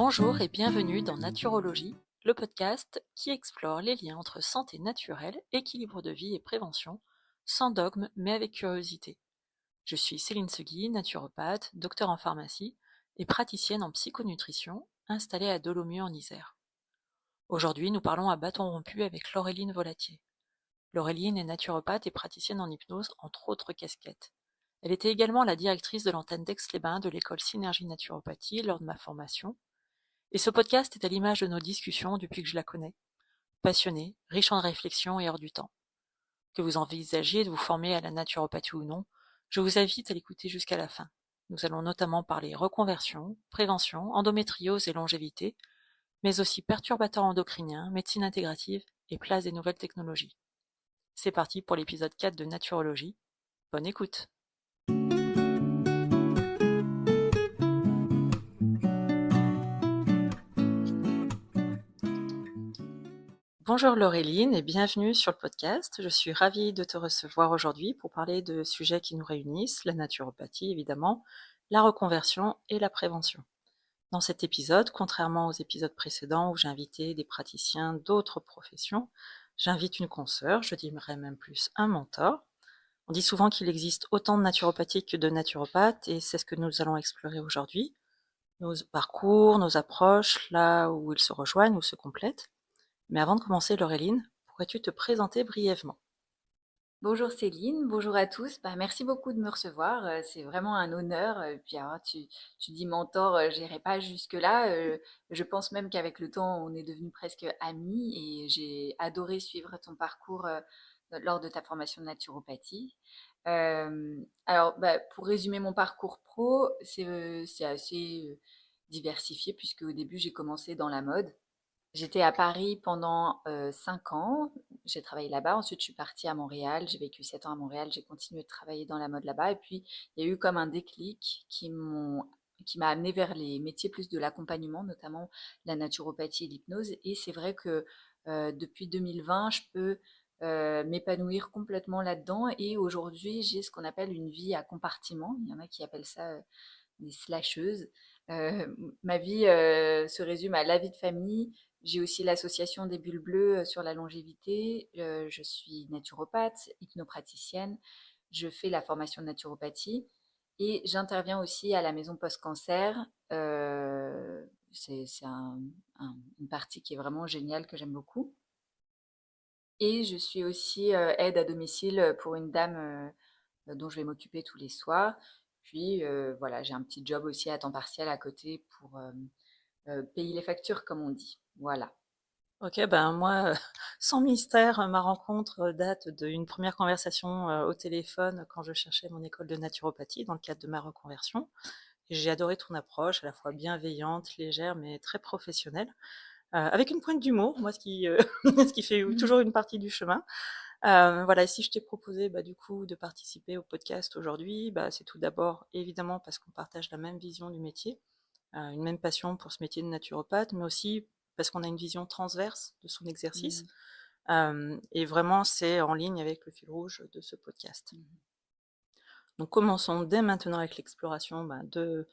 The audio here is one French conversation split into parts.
Bonjour et bienvenue dans Naturologie, le podcast qui explore les liens entre santé naturelle, équilibre de vie et prévention, sans dogme mais avec curiosité. Je suis Céline Segui, naturopathe, docteur en pharmacie et praticienne en psychonutrition, installée à Dolomieu en Isère. Aujourd'hui, nous parlons à bâton rompu avec Laureline Volatier. Laureline est naturopathe et praticienne en hypnose, entre autres casquettes. Elle était également la directrice de l'antenne d'Aix-les-Bains de l'école Synergie Naturopathie lors de ma formation. Et ce podcast est à l'image de nos discussions depuis que je la connais. Passionnée, riche en réflexions et hors du temps. Que vous envisagiez de vous former à la naturopathie ou non, je vous invite à l'écouter jusqu'à la fin. Nous allons notamment parler reconversion, prévention, endométriose et longévité, mais aussi perturbateurs endocriniens, médecine intégrative et place des nouvelles technologies. C'est parti pour l'épisode 4 de Naturologie. Bonne écoute! Bonjour Laureline et bienvenue sur le podcast. Je suis ravie de te recevoir aujourd'hui pour parler de sujets qui nous réunissent, la naturopathie évidemment, la reconversion et la prévention. Dans cet épisode, contrairement aux épisodes précédents où j'invitais des praticiens d'autres professions, j'invite une consoeur, je dirais même plus un mentor. On dit souvent qu'il existe autant de naturopathies que de naturopathes et c'est ce que nous allons explorer aujourd'hui. Nos parcours, nos approches, là où ils se rejoignent ou se complètent. Mais avant de commencer, Laureline, pourrais-tu te présenter brièvement? Bonjour Céline, bonjour à tous. Merci beaucoup de me recevoir. C'est vraiment un honneur. Puis alors, tu dis mentor, j'irai pas jusque-là. Je pense même qu'avec le temps, on est devenus presque amis et j'ai adoré suivre ton parcours lors de ta formation de naturopathie. Pour résumer mon parcours pro, c'est assez diversifié puisque au début, j'ai commencé dans la mode. J'étais à Paris pendant 5 ans. J'ai travaillé là-bas. Ensuite, je suis partie à Montréal. J'ai vécu 7 ans à Montréal. J'ai continué de travailler dans la mode là-bas. Et puis, il y a eu comme un déclic qui m'a amené vers les métiers plus de l'accompagnement, notamment la naturopathie et l'hypnose. Et c'est vrai que depuis 2020, je peux m'épanouir complètement là-dedans. Et aujourd'hui, j'ai ce qu'on appelle une vie à compartiment. Il y en a qui appellent ça des slasheuses. Ma vie se résume à la vie de famille. J'ai aussi l'association des bulles bleues sur la longévité. Je suis naturopathe, hypnopraticienne. Je fais la formation de naturopathie et j'interviens aussi à la maison post-cancer. C'est une partie qui est vraiment géniale, que j'aime beaucoup. Et je suis aussi aide à domicile pour une dame dont je vais m'occuper tous les soirs. Puis voilà, j'ai un petit job aussi à temps partiel à côté pour payer les factures, comme on dit. Voilà. Ok, ben moi, sans mystère, ma rencontre date d'une première conversation au téléphone quand je cherchais mon école de naturopathie dans le cadre de ma reconversion. Et j'ai adoré ton approche, à la fois bienveillante, légère, mais très professionnelle, avec une pointe d'humour, moi, ce qui fait Mhm. toujours une partie du chemin. Voilà, et si je t'ai proposé, bah, du coup, de participer au podcast aujourd'hui, bah, c'est tout d'abord évidemment parce qu'on partage la même vision du métier, une même passion pour ce métier de naturopathe, mais aussi parce qu'on a une vision transverse de son exercice. Mhm. Et vraiment, c'est en ligne avec le fil rouge de ce podcast. Mhm. Donc, commençons dès maintenant avec l'exploration bah, de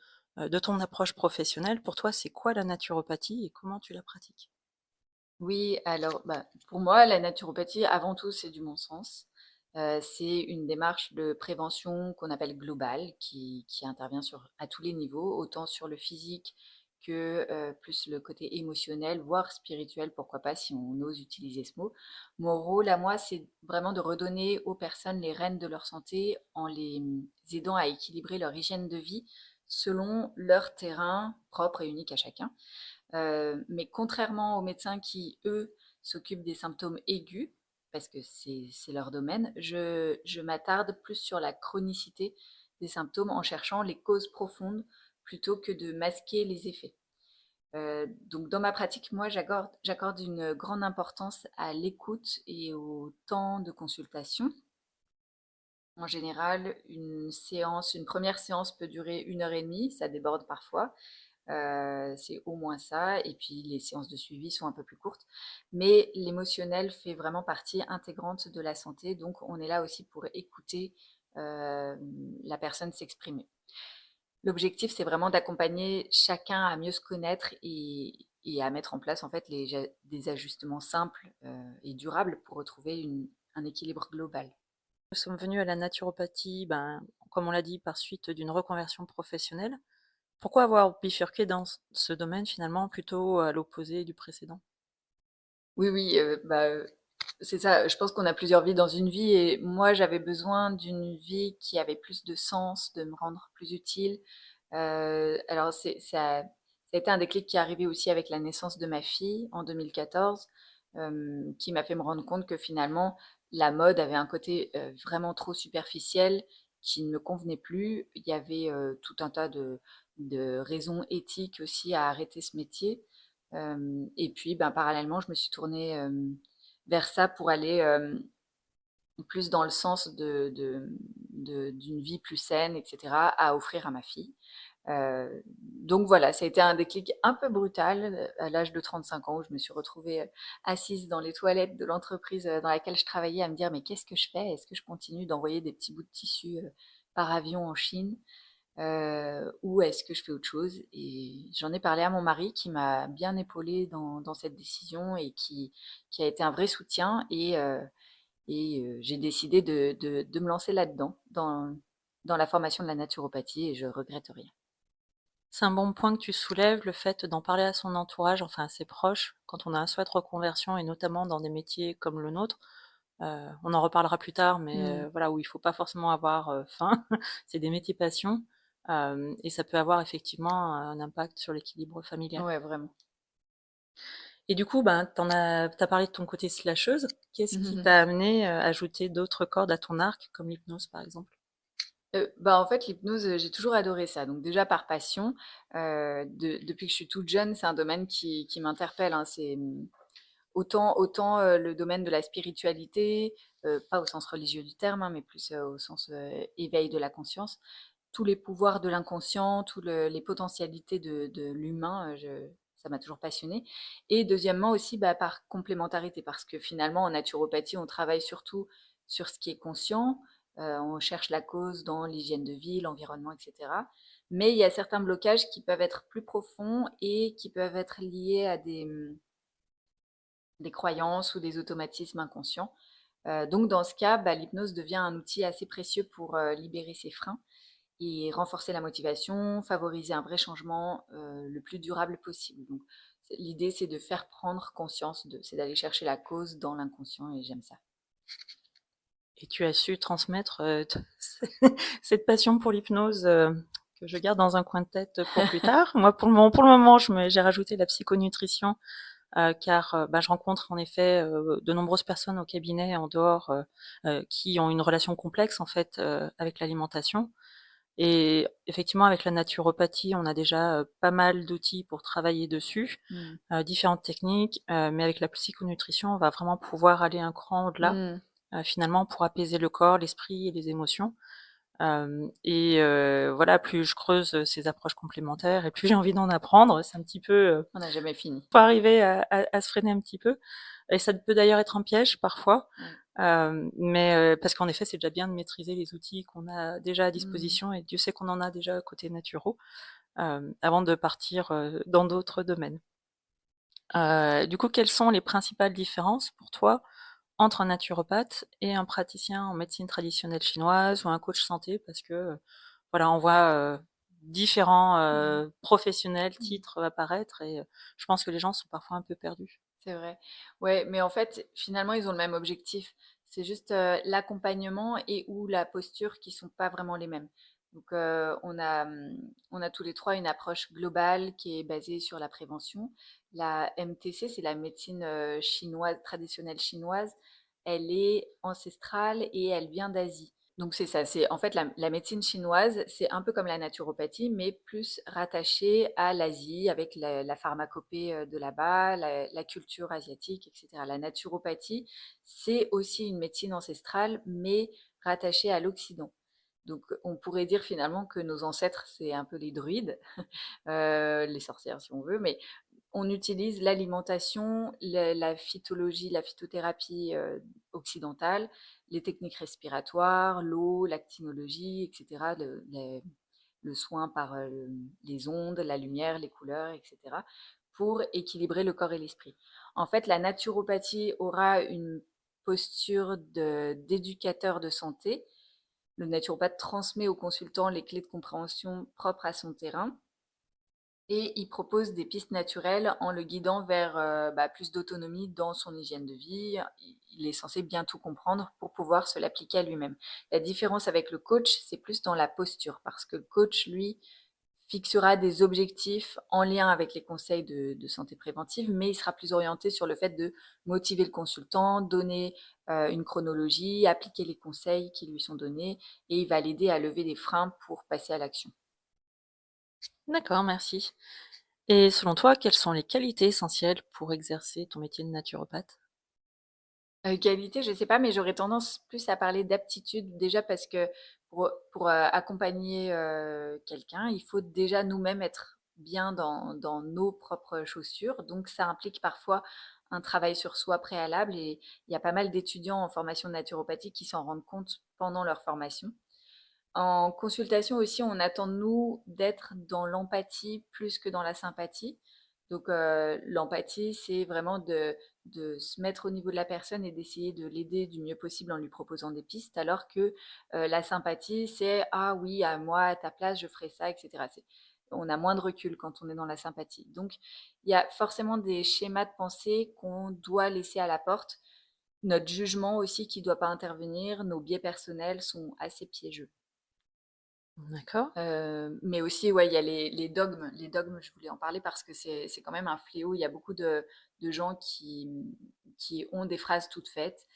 ton approche professionnelle. Pour toi, c'est quoi la naturopathie et comment tu la pratiques? Oui, alors pour moi, la naturopathie, avant tout, c'est du bon sens. C'est une démarche de prévention qu'on appelle globale, qui intervient à tous les niveaux, autant sur le physique que plus le côté émotionnel, voire spirituel, pourquoi pas, si on ose utiliser ce mot. Mon rôle à moi, c'est vraiment de redonner aux personnes les rênes de leur santé en les aidant à équilibrer leur hygiène de vie selon leur terrain propre et unique à chacun. Mais contrairement aux médecins qui, eux, s'occupent des symptômes aigus, parce que c'est leur domaine, je m'attarde plus sur la chronicité des symptômes en cherchant les causes profondes plutôt que de masquer les effets. Donc dans ma pratique, moi, j'accorde une grande importance à l'écoute et au temps de consultation. En général, une première séance peut durer 1 heure et demie, ça déborde parfois. C'est au moins ça. Et puis les séances de suivi sont un peu plus courtes. Mais l'émotionnel fait vraiment partie intégrante de la santé. Donc on est là aussi pour écouter la personne s'exprimer. L'objectif, c'est vraiment d'accompagner chacun à mieux se connaître et à mettre en place en fait des ajustements simples et durables pour retrouver un équilibre global. Nous sommes venus à la naturopathie, ben, comme on l'a dit, par suite d'une reconversion professionnelle. Pourquoi avoir bifurqué dans ce domaine finalement plutôt à l'opposé du précédent? Oui, oui, c'est ça. Je pense qu'on a plusieurs vies dans une vie et moi, j'avais besoin d'une vie qui avait plus de sens, de me rendre plus utile. Alors ça a été un déclic qui est arrivé aussi avec la naissance de ma fille en 2014, qui m'a fait me rendre compte que finalement, la mode avait un côté, vraiment trop superficiel qui ne me convenait plus. Il y avait, tout un tas de raisons éthiques aussi à arrêter ce métier. Et puis, ben, parallèlement, je me suis tournée vers ça pour aller plus dans le sens d'une vie plus saine, etc., à offrir à ma fille. Donc voilà, ça a été un déclic un peu brutal à l'âge de 35 ans où je me suis retrouvée assise dans les toilettes de l'entreprise dans laquelle je travaillais à me dire mais qu'est-ce que je fais? Est-ce que je continue d'envoyer des petits bouts de tissu par avion en Chine? Ou est-ce que je fais autre chose? Et j'en ai parlé à mon mari qui m'a bien épaulée dans cette décision et qui a été un vrai soutien j'ai décidé de me lancer là-dedans, dans la formation de la naturopathie et je regrette rien. C'est un bon point que tu soulèves, le fait d'en parler à son entourage, enfin à ses proches, quand on a un souhait de reconversion et notamment dans des métiers comme le nôtre. On en reparlera plus tard, mais Mmh. voilà, où il faut pas forcément avoir faim. C'est des métiers passion et ça peut avoir effectivement un impact sur l'équilibre familial. Ouais, vraiment. Et du coup, ben, t'as parlé de ton côté slasheuse. Qu'est-ce qui t'a amené à ajouter d'autres cordes à ton arc, comme l'hypnose par exemple? Bah, en fait, l'hypnose, j'ai toujours adoré ça. Donc déjà par passion, depuis que je suis toute jeune, c'est un domaine qui m'interpelle, hein. C'est, autant, le domaine de la spiritualité, pas au sens religieux du terme, hein, mais plus, au sens, éveil de la conscience. Tous les pouvoirs de l'inconscient, tous les potentialités de l'humain, ça m'a toujours passionnée. Et deuxièmement aussi, bah, par complémentarité, parce que finalement en naturopathie, on travaille surtout sur ce qui est conscient, on cherche la cause dans l'hygiène de vie, l'environnement, etc. Mais il y a certains blocages qui peuvent être plus profonds et qui peuvent être liés à des croyances ou des automatismes inconscients. Donc dans ce cas, bah, l'hypnose devient un outil assez précieux pour libérer ces freins et renforcer la motivation, favoriser un vrai changement le plus durable possible. Donc l'idée, c'est de faire prendre conscience c'est d'aller chercher la cause dans l'inconscient et j'aime ça. Et tu as su transmettre cette passion pour l'hypnose que je garde dans un coin de tête pour plus tard. Moi, pour le moment, j'ai rajouté la psychonutrition car bah, je rencontre en effet de nombreuses personnes au cabinet en dehors qui ont une relation complexe en fait avec l'alimentation. Et effectivement, avec la naturopathie, on a déjà pas mal d'outils pour travailler dessus, Mm. différentes techniques, mais avec la psychonutrition, on va vraiment pouvoir aller un cran au-delà, Mm. finalement, pour apaiser le corps, l'esprit et les émotions. Voilà, plus je creuse ces approches complémentaires et plus j'ai envie d'en apprendre. C'est un petit peu On n'a jamais fini. faut arriver à se freiner un petit peu. Et ça peut d'ailleurs être un piège parfois, Ouais. mais parce qu'en effet, c'est déjà bien de maîtriser les outils qu'on a déjà à Mm. disposition, et Dieu sait qu'on en a déjà côté naturaux, avant de partir dans d'autres domaines. Du coup, quelles sont les principales différences pour toi entre un naturopathe et un praticien en médecine traditionnelle chinoise ou un coach santé? Parce que voilà, on voit différents Mm. professionnels, Mm. titres apparaître, et je pense que les gens sont parfois un peu perdus. C'est vrai. Ouais, mais en fait, finalement, ils ont le même objectif. C'est juste l'accompagnement et ou la posture qui sont pas vraiment les mêmes. Donc, on a tous les trois une approche globale qui est basée sur la prévention. La MTC, c'est la médecine chinoise, traditionnelle chinoise. Elle est ancestrale et elle vient d'Asie. Donc c'est ça, c'est en fait la médecine chinoise, c'est un peu comme la naturopathie, mais plus rattachée à l'Asie, avec la pharmacopée de là-bas, la culture asiatique, etc. La naturopathie, c'est aussi une médecine ancestrale, mais rattachée à l'Occident. Donc on pourrait dire finalement que nos ancêtres, c'est un peu les druides, les sorcières si on veut, mais on utilise l'alimentation, la phytologie, la phytothérapie occidentale, les techniques respiratoires, l'eau, l'actinologie, etc., le soin par les ondes, la lumière, les couleurs, etc., pour équilibrer le corps et l'esprit. En fait, la naturopathie aura une posture d'éducateur de santé. Le naturopathe transmet au consultant les clés de compréhension propres à son terrain et il propose des pistes naturelles en le guidant vers plus d'autonomie dans son hygiène de vie. Il est censé bien tout comprendre pour pouvoir se l'appliquer à lui-même. La différence avec le coach, c'est plus dans la posture, parce que le coach, lui, fixera des objectifs en lien avec les conseils de santé préventive, mais il sera plus orienté sur le fait de motiver le consultant, donner une chronologie, appliquer les conseils qui lui sont donnés, et il va l'aider à lever des freins pour passer à l'action. D'accord, merci. Et selon toi, quelles sont les qualités essentielles pour exercer ton métier de naturopathe? Qualité, je sais pas, mais j'aurais tendance plus à parler d'aptitude, déjà parce que pour accompagner, quelqu'un, il faut déjà nous-mêmes être bien dans nos propres chaussures. Donc ça implique parfois un travail sur soi préalable et il y a pas mal d'étudiants en formation de naturopathie qui s'en rendent compte pendant leur formation. En consultation aussi, on attend de nous d'être dans l'empathie plus que dans la sympathie. Donc l'empathie, c'est vraiment de se mettre au niveau de la personne et d'essayer de l'aider du mieux possible en lui proposant des pistes, alors que la sympathie, c'est ah oui, à moi, à ta place, je ferais ça, etc. On a moins de recul quand on est dans la sympathie. Donc il y a forcément des schémas de pensée qu'on doit laisser à la porte. Notre jugement aussi qui ne doit pas intervenir, nos biais personnels sont assez piégeux. D'accord. Mais aussi, ouais, il y a les dogmes. Les dogmes, je voulais en parler parce que c'est quand même un fléau. Il y a beaucoup de gens qui ont des phrases toutes faites,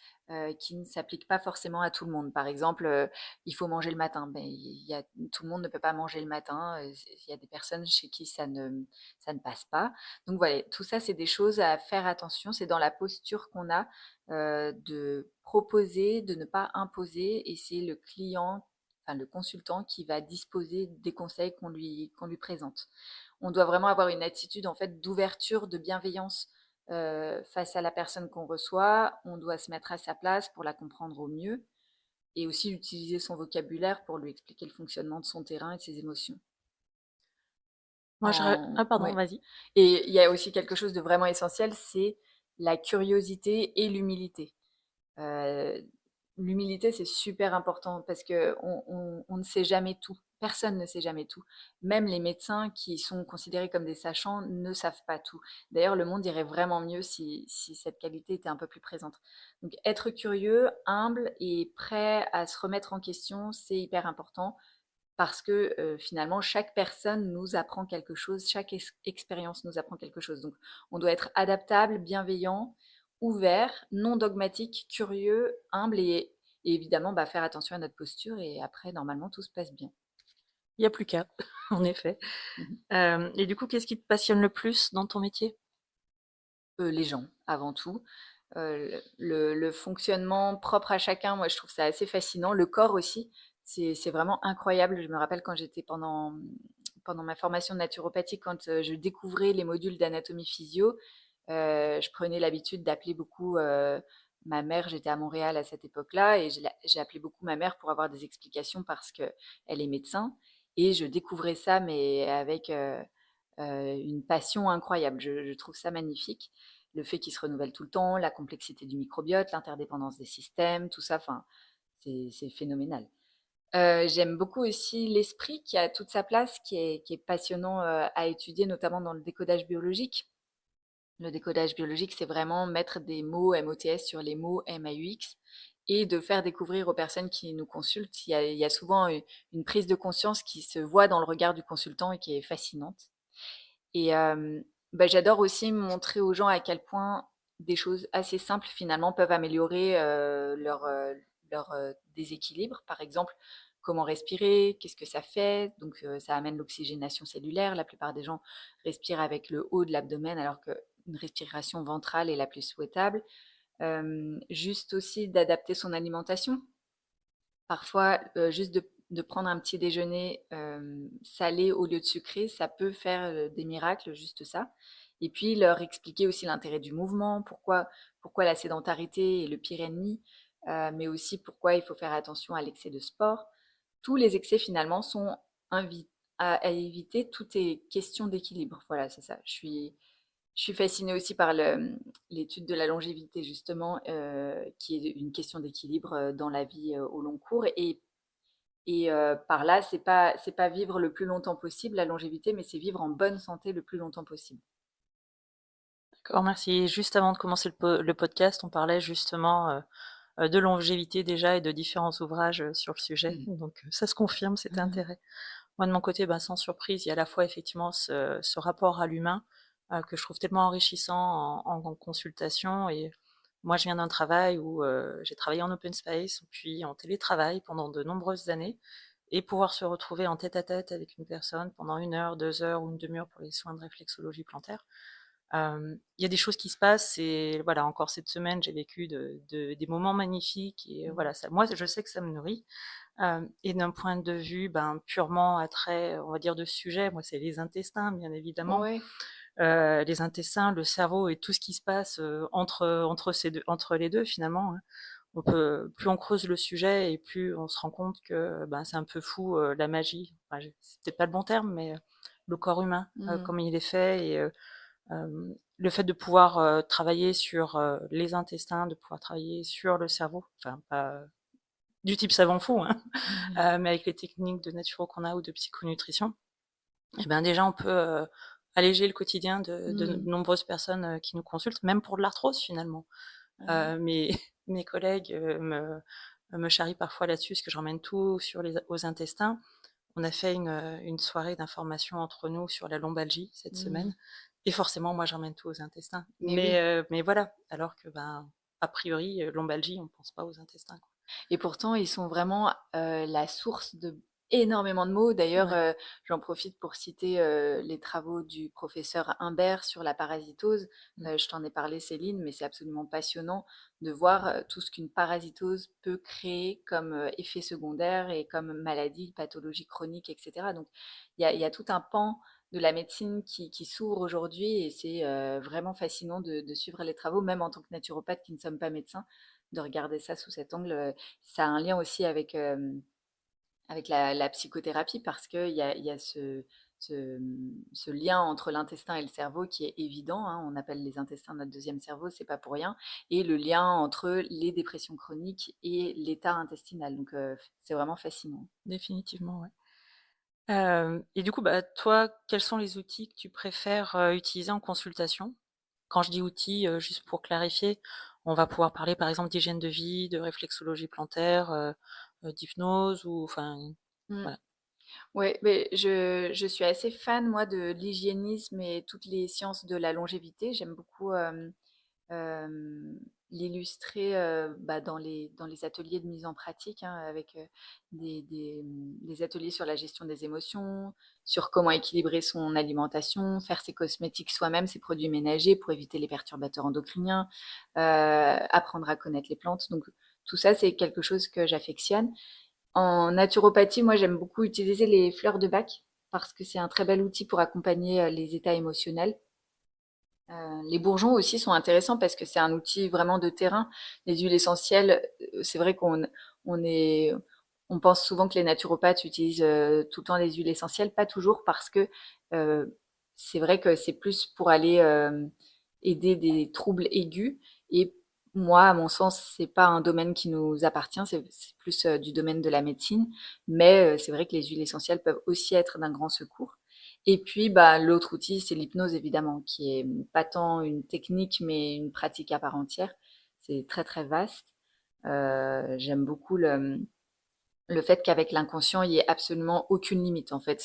qui ne s'appliquent pas forcément à tout le monde. Par exemple, il faut manger le matin. Ben, tout le monde ne peut pas manger le matin. Il y a des personnes chez qui ça ne passe pas. Donc voilà, tout ça, c'est des choses à faire attention. C'est dans la posture qu'on a de proposer, de ne pas imposer. Et c'est le client, enfin le consultant, qui va disposer des conseils qu'on lui présente. On doit vraiment avoir une attitude en fait d'ouverture, de bienveillance face à la personne qu'on reçoit. On doit se mettre à sa place pour la comprendre au mieux et aussi utiliser son vocabulaire pour lui expliquer le fonctionnement de son terrain et de ses émotions. Ah pardon, Ouais. vas-y. Et il y a aussi quelque chose de vraiment essentiel, c'est la curiosité et l'humilité. Heu, L'humilité, c'est super important parce qu'on ne sait jamais tout. Personne ne sait jamais tout. Même les médecins qui sont considérés comme des sachants ne savent pas tout. D'ailleurs, le monde irait vraiment mieux si cette qualité était un peu plus présente. Donc être curieux, humble et prêt à se remettre en question, c'est hyper important parce que, finalement, chaque personne nous apprend quelque chose, chaque expérience nous apprend quelque chose. Donc on doit être adaptable, bienveillant, ouvert, non dogmatique, curieux, humble et évidemment, faire attention à notre posture et après normalement tout se passe bien. Il y a plus qu'à, en effet. Mmh. Et du coup, qu'est-ce qui te passionne le plus dans ton métier? Les gens, avant tout. Le fonctionnement propre à chacun, moi je trouve ça assez fascinant. Le corps aussi, c'est vraiment incroyable. Je me rappelle quand j'étais pendant ma formation de naturopathie, quand, je découvrais les modules d'anatomie physio, je prenais l'habitude d'appeler beaucoup, ma mère. J'étais à Montréal à cette époque-là et j'ai appelé beaucoup ma mère pour avoir des explications parce qu'elle est médecin et je découvrais ça mais avec, une passion incroyable. Je trouve ça magnifique. Le fait qu'il se renouvelle tout le temps, la complexité du microbiote, l'interdépendance des systèmes, tout ça, enfin, c'est phénoménal. J'aime beaucoup aussi l'esprit qui a toute sa place, qui est passionnant à étudier, notamment dans le décodage biologique. Le décodage biologique, c'est vraiment mettre des mots MOTS sur les mots MAUX et de faire découvrir aux personnes qui nous consultent. Il y a souvent une prise de conscience qui se voit dans le regard du consultant et qui est fascinante. Et j'adore aussi montrer aux gens à quel point des choses assez simples finalement peuvent améliorer leur déséquilibre. Par exemple, comment respirer, qu'est-ce que ça fait. Donc ça amène l'oxygénation cellulaire. La plupart des gens respirent avec le haut de l'abdomen alors qu'une respiration ventrale est la plus souhaitable. Juste aussi d'adapter son alimentation. Parfois, juste de prendre un petit déjeuner salé au lieu de sucré, ça peut faire des miracles, juste ça. Et puis leur expliquer aussi l'intérêt du mouvement, pourquoi la sédentarité est le pire ennemi, mais aussi pourquoi il faut faire attention à l'excès de sport. Tous les excès finalement sont à éviter, tout est question d'équilibre. Voilà, c'est ça. Je suis fascinée aussi par l'étude de la longévité, justement, qui est une question d'équilibre dans la vie au long cours. Et par là, c'est pas vivre le plus longtemps possible, la longévité, mais c'est vivre en bonne santé le plus longtemps possible. D'accord, merci. Juste avant de commencer le podcast, on parlait justement de longévité déjà et de différents ouvrages sur le sujet. Mhm. Donc ça se confirme, cet intérêt. Moi, de mon côté, ben, sans surprise, il y a à la fois effectivement ce rapport à l'humain que je trouve tellement enrichissant en consultation. Et moi, je viens d'un travail où j'ai travaillé en open space, puis en télétravail pendant de nombreuses années. Et pouvoir se retrouver en tête-à-tête avec une personne pendant 1 heure, 2 heures ou une demi-heure pour les soins de réflexologie plantaire. Il y a des choses qui se passent et voilà, encore cette semaine, j'ai vécu des moments magnifiques et voilà, ça, moi, je sais que ça me nourrit. Et d'un point de vue ben, purement attrait, on va dire, de sujet, moi, c'est les intestins, bien évidemment. Ouais. Les intestins, le cerveau et tout ce qui se passe entre les deux, finalement. Hein. Plus on creuse le sujet et plus on se rend compte que ben, c'est un peu fou, la magie. Enfin, c'est peut-être pas le bon terme, mais le corps humain, Mhm. comme il est fait. Et le fait de pouvoir travailler sur les intestins, de pouvoir travailler sur le cerveau, enfin, pas du type savant fou, hein, Mhm. mais avec les techniques de naturo qu'on a ou de psychonutrition, et ben déjà on peut alléger le quotidien de Mhm. nombreuses personnes qui nous consultent, même pour de l'arthrose finalement. Ouais. Mes, mes collègues me charrient parfois là-dessus, parce que je ramène tout aux intestins. On a fait une soirée d'information entre nous sur la lombalgie cette Mhm. semaine, et forcément, moi, je ramène tout aux intestins. Mais oui. Mais voilà, alors que, ben, a priori, lombalgie, on ne pense pas aux intestins, quoi. Et pourtant, ils sont vraiment la source de énormément de mots. D'ailleurs, Ouais. j'en profite pour citer les travaux du professeur Imbert sur la parasitose. Mm. Je t'en ai parlé, Céline, mais c'est absolument passionnant de voir tout ce qu'une parasitose peut créer comme effet secondaire et comme maladie, pathologie chronique, etc. Donc, il y a tout un pan de la médecine qui s'ouvre aujourd'hui et c'est vraiment fascinant de suivre les travaux, même en tant que naturopathe qui ne sommes pas médecins, de regarder ça sous cet angle. Ça a un lien aussi avec la psychothérapie parce qu'il y a ce lien entre l'intestin et le cerveau qui est évident. Hein. On appelle les intestins notre deuxième cerveau, c'est pas pour rien. Et le lien entre les dépressions chroniques et l'état intestinal. Donc c'est vraiment fascinant. Définitivement, ouais. Et du coup, bah, toi, quels sont les outils que tu préfères utiliser en consultation? Quand je dis outils, juste pour clarifier, on va pouvoir parler par exemple d'hygiène de vie, de réflexologie plantaire, d'hypnose ou enfin, Mm. voilà. Ouais, mais je suis assez fan, moi, de l'hygiénisme et toutes les sciences de la longévité. J'aime beaucoup l'illustrer bah, dans les ateliers de mise en pratique, hein, avec des ateliers sur la gestion des émotions, sur comment équilibrer son alimentation, faire ses cosmétiques soi-même, ses produits ménagers pour éviter les perturbateurs endocriniens, apprendre à connaître les plantes. Donc tout ça, c'est quelque chose que j'affectionne. En naturopathie, moi, j'aime beaucoup utiliser les fleurs de bac parce que c'est un très bel outil pour accompagner les états émotionnels. Les bourgeons aussi sont intéressants parce que c'est un outil vraiment de terrain. Les huiles essentielles, c'est vrai on est, on pense souvent que les naturopathes utilisent tout le temps les huiles essentielles, pas toujours parce que euh, c'est vrai que c'est plus pour aller aider des troubles aigus. Et moi, à mon sens, c'est pas un domaine qui nous appartient, c'est plus du domaine de la médecine. Mais c'est vrai que les huiles essentielles peuvent aussi être d'un grand secours. Et puis, bah, l'autre outil, c'est l'hypnose, évidemment, qui est pas tant une technique, mais une pratique à part entière. C'est très, très vaste. J'aime beaucoup le fait qu'avec l'inconscient, il n'y ait absolument aucune limite. En fait,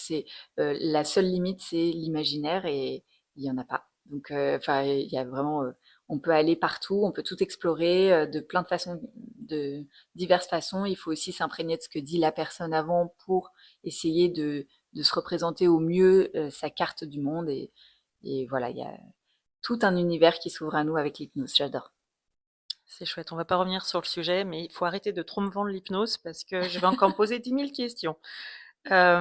la seule limite, c'est l'imaginaire et il n'y en a pas. Donc, enfin, il y a vraiment, on peut aller partout, on peut tout explorer de plein de façons, de diverses façons. Il faut aussi s'imprégner de ce que dit la personne avant pour essayer de se représenter au mieux sa carte du monde. Et voilà, il y a tout un univers qui s'ouvre à nous avec l'hypnose. J'adore. C'est chouette. On va pas revenir sur le sujet, mais il faut arrêter de trop me vendre l'hypnose parce que je vais encore me poser 10 000 questions. Bah,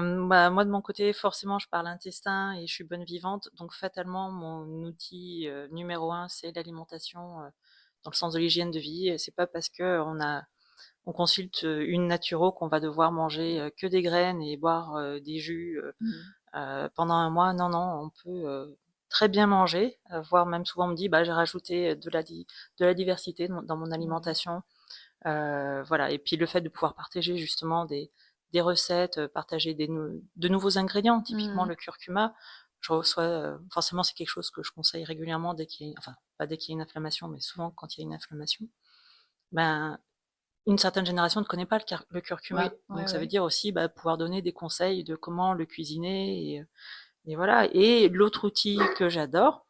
moi, de mon côté, forcément, je parle intestin et je suis bonne vivante, donc fatalement, mon outil numéro un, c'est l'alimentation dans le sens de l'hygiène de vie. Et c'est pas parce que on consulte une naturo qu'on va devoir manger que des graines et boire des jus Mmh. pendant un mois. Non, non, on peut très bien manger, voire même souvent on me dit, bah, j'ai rajouté de la diversité dans mon Ouais. alimentation. Voilà. Et puis le fait de pouvoir partager justement des recettes, partager de nouveaux ingrédients, typiquement Mmh. le curcuma. Je reçois, forcément, c'est quelque chose que je conseille régulièrement enfin, pas dès qu'il y a une inflammation, mais souvent quand il y a une inflammation. Ben, une certaine génération ne connaît pas le Oui, curcuma. ouais, Donc ça veut ouais. dire aussi bah, pouvoir donner des conseils de comment le cuisiner. Et voilà. Et l'autre outil que j'adore,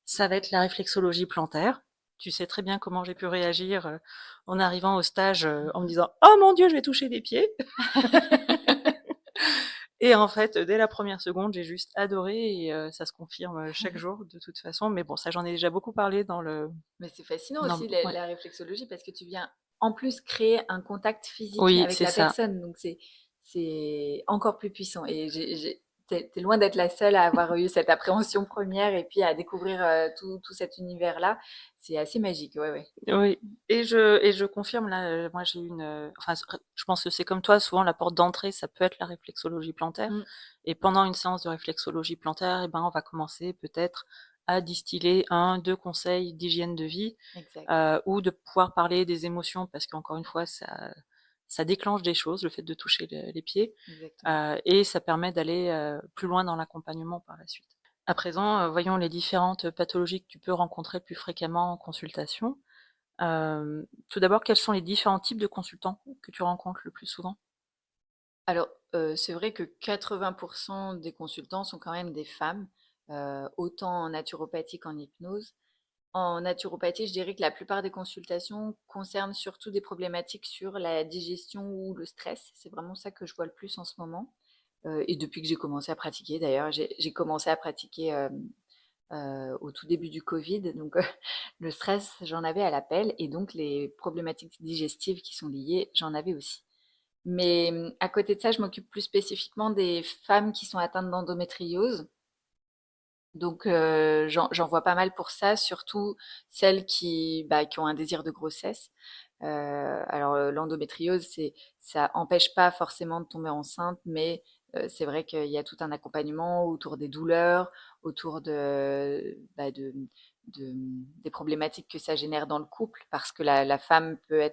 ça va être la réflexologie plantaire. Tu sais très bien comment j'ai pu réagir en arrivant au stage en me disant «Oh mon Dieu, je vais toucher des pieds!» Et en fait, dès la première seconde, j'ai juste adoré et ça se confirme chaque jour de toute façon. Mais bon, ça, j'en ai déjà beaucoup parlé Mais c'est fascinant dans aussi la, ouais. la réflexologie parce que tu viens en plus créer un contact physique Oui, avec c'est la ça. personne, donc c'est encore plus puissant. Et t'es loin d'être la seule à avoir eu cette appréhension première et puis à découvrir tout cet univers-là. C'est assez magique, ouais, ouais. Oui, et je confirme là, moi j'ai une, enfin, je pense que c'est comme toi, souvent la porte d'entrée, ça peut être la réflexologie plantaire Mm, et pendant une séance de réflexologie plantaire et ben, on va commencer peut-être à distiller 1-2 conseils d'hygiène de vie, exact, ou de pouvoir parler des émotions parce qu'encore une fois ça déclenche des choses, le fait de toucher les pieds, exactement. et ça permet d'aller, plus loin dans l'accompagnement par la suite. À présent, voyons les différentes pathologies que tu peux rencontrer plus fréquemment en consultation. Tout d'abord, quels sont les différents types de consultants que tu rencontres le plus souvent? Alors, c'est vrai que 80% des consultants sont quand même des femmes, autant en naturopathie qu'en hypnose. En naturopathie, je dirais que la plupart des consultations concernent surtout des problématiques sur la digestion ou le stress. C'est vraiment ça que je vois le plus en ce moment. Et depuis que j'ai commencé à pratiquer, d'ailleurs, j'ai commencé à pratiquer au tout début du Covid. Donc, le stress, j'en avais à l'appel. Et donc, les problématiques digestives qui sont liées, j'en avais aussi. Mais à côté de ça, je m'occupe plus spécifiquement des femmes qui sont atteintes d'endométriose. Donc, j'en vois pas mal pour ça, surtout celles qui ont un désir de grossesse. Alors, l'endométriose, ça empêche pas forcément de tomber enceinte, mais c'est vrai qu'il y a tout un accompagnement autour des douleurs, autour des problématiques que ça génère dans le couple, parce que la femme peut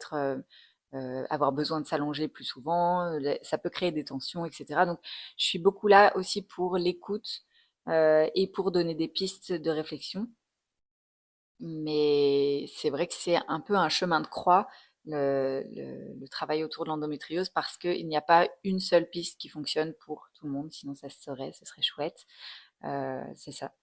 avoir besoin de s'allonger plus souvent, ça peut créer des tensions, etc. Donc, je suis beaucoup là aussi pour l'écoute et pour donner des pistes de réflexion. Mais c'est vrai que c'est un peu un chemin de croix, le travail autour de l'endométriose, parce qu'il n'y a pas une seule piste qui fonctionne pour tout le monde, sinon ça se saurait, ce serait chouette. C'est ça.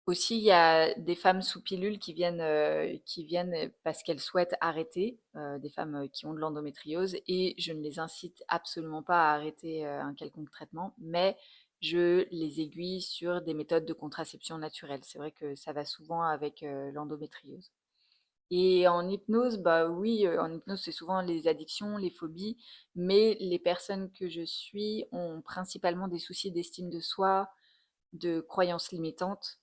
Aussi, il y a des femmes sous pilule qui viennent parce qu'elles souhaitent arrêter, des femmes qui ont de l'endométriose, et je ne les incite absolument pas à arrêter un quelconque traitement, mais je les aiguille sur des méthodes de contraception naturelle. C'est vrai que ça va souvent avec l'endométriose. Et en hypnose, bah oui, en hypnose, c'est souvent les addictions, les phobies, mais les personnes que je suis ont principalement des soucis d'estime de soi, de croyances limitantes.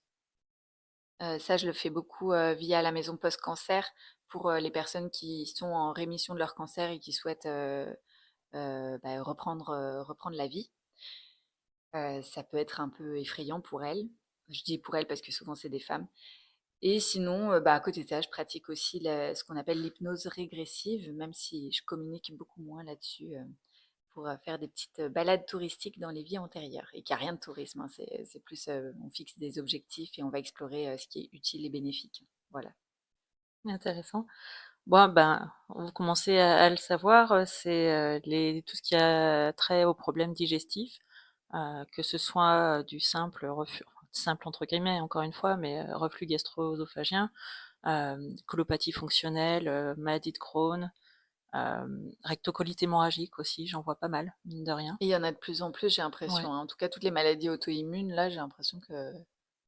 Ça, je le fais beaucoup, via la maison post-cancer pour, les personnes qui sont en rémission de leur cancer et qui souhaitent, reprendre la vie. Ça peut être un peu effrayant pour elles. Je dis pour elles parce que souvent c'est des femmes. Et sinon, à côté de ça, je pratique aussi ce qu'on appelle l'hypnose régressive, même si je communique beaucoup moins là-dessus, pour faire des petites balades touristiques dans les vies antérieures. Et qu'il n'y a rien de tourisme, hein, c'est plus, on fixe des objectifs et on va explorer ce qui est utile et bénéfique. Voilà. Intéressant. Bon, ben, vous commencez à le savoir, c'est tout ce qui a trait aux problèmes digestifs, que ce soit du simple reflux, enfin, simple entre guillemets, encore une fois, mais reflux gastro-œsophagien, colopathie fonctionnelle, maladie de Crohn, rectocolite hémorragique aussi, j'en vois pas mal, mine de rien. Et il y en a de plus en plus, j'ai Ouais. l'impression, hein. En tout cas, toutes les maladies auto-immunes, là, j'ai l'impression que...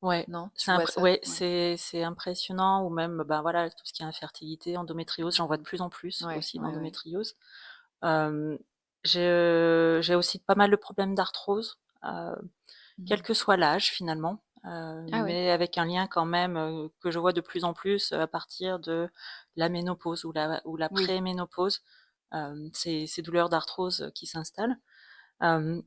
Ouais, Non, tu vois ça? ouais, Ouais. c'est impressionnant ou même, ben, voilà, tout ce qui est infertilité, endométriose, j'en vois de plus en plus Ouais, aussi ouais, ouais. d'endométriose. Hem, j'ai aussi pas mal de problèmes d'arthrose, quel Mhm. que soit l'âge finalement, Ah ouais. mais avec un lien quand même, que je vois de plus en plus, à partir de la ménopause ou la Oui. préménopause. ces douleurs d'arthrose qui s'installent. Euh,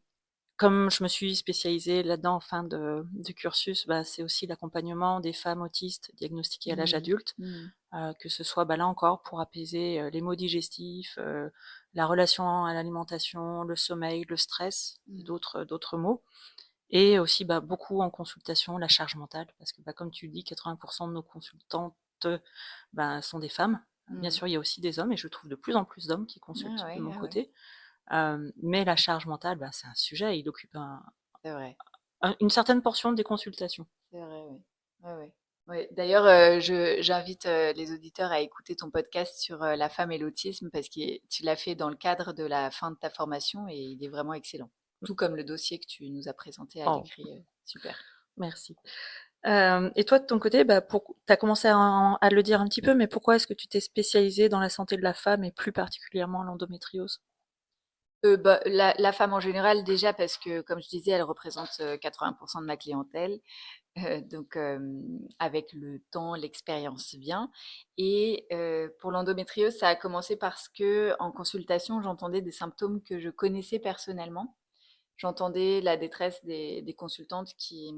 Comme je me suis spécialisée là-dedans en fin de cursus, c'est aussi l'accompagnement des femmes autistes diagnostiquées à l'âge Mmh. adulte, Mmh. que ce soit là encore pour apaiser les maux digestifs, la relation à l'alimentation, le sommeil, le stress et Mmh. d'autres maux. Et aussi beaucoup en consultation, la charge mentale, parce que comme tu dis, 80% de nos consultantes sont des femmes. Bien Mmh. sûr, il y a aussi des hommes, et je trouve de plus en plus d'hommes qui Ah consultent de ouais, mon ah ouais. côté. Mais la charge mentale, c'est un sujet, il occupe C'est vrai. une certaine portion des consultations. C'est vrai, oui. Ouais, ouais. Ouais. D'ailleurs, j'invite les auditeurs à écouter ton podcast sur la femme et l'autisme parce que tu l'as fait dans le cadre de la fin de ta formation et il est vraiment excellent. Tout comme le dossier que tu nous as présenté à Oh, l'écrit. Super. merci. Et toi, de ton côté, tu as commencé à le dire un petit peu, mais pourquoi est-ce que tu t'es spécialisée dans la santé de la femme et plus particulièrement l'endométriose? La femme en général, déjà parce que, comme je disais, elle représente 80% de ma clientèle. Donc, avec le temps, l'expérience vient. Et pour l'endométriose, ça a commencé parce que en consultation, j'entendais des symptômes que je connaissais personnellement. J'entendais la détresse des consultantes qui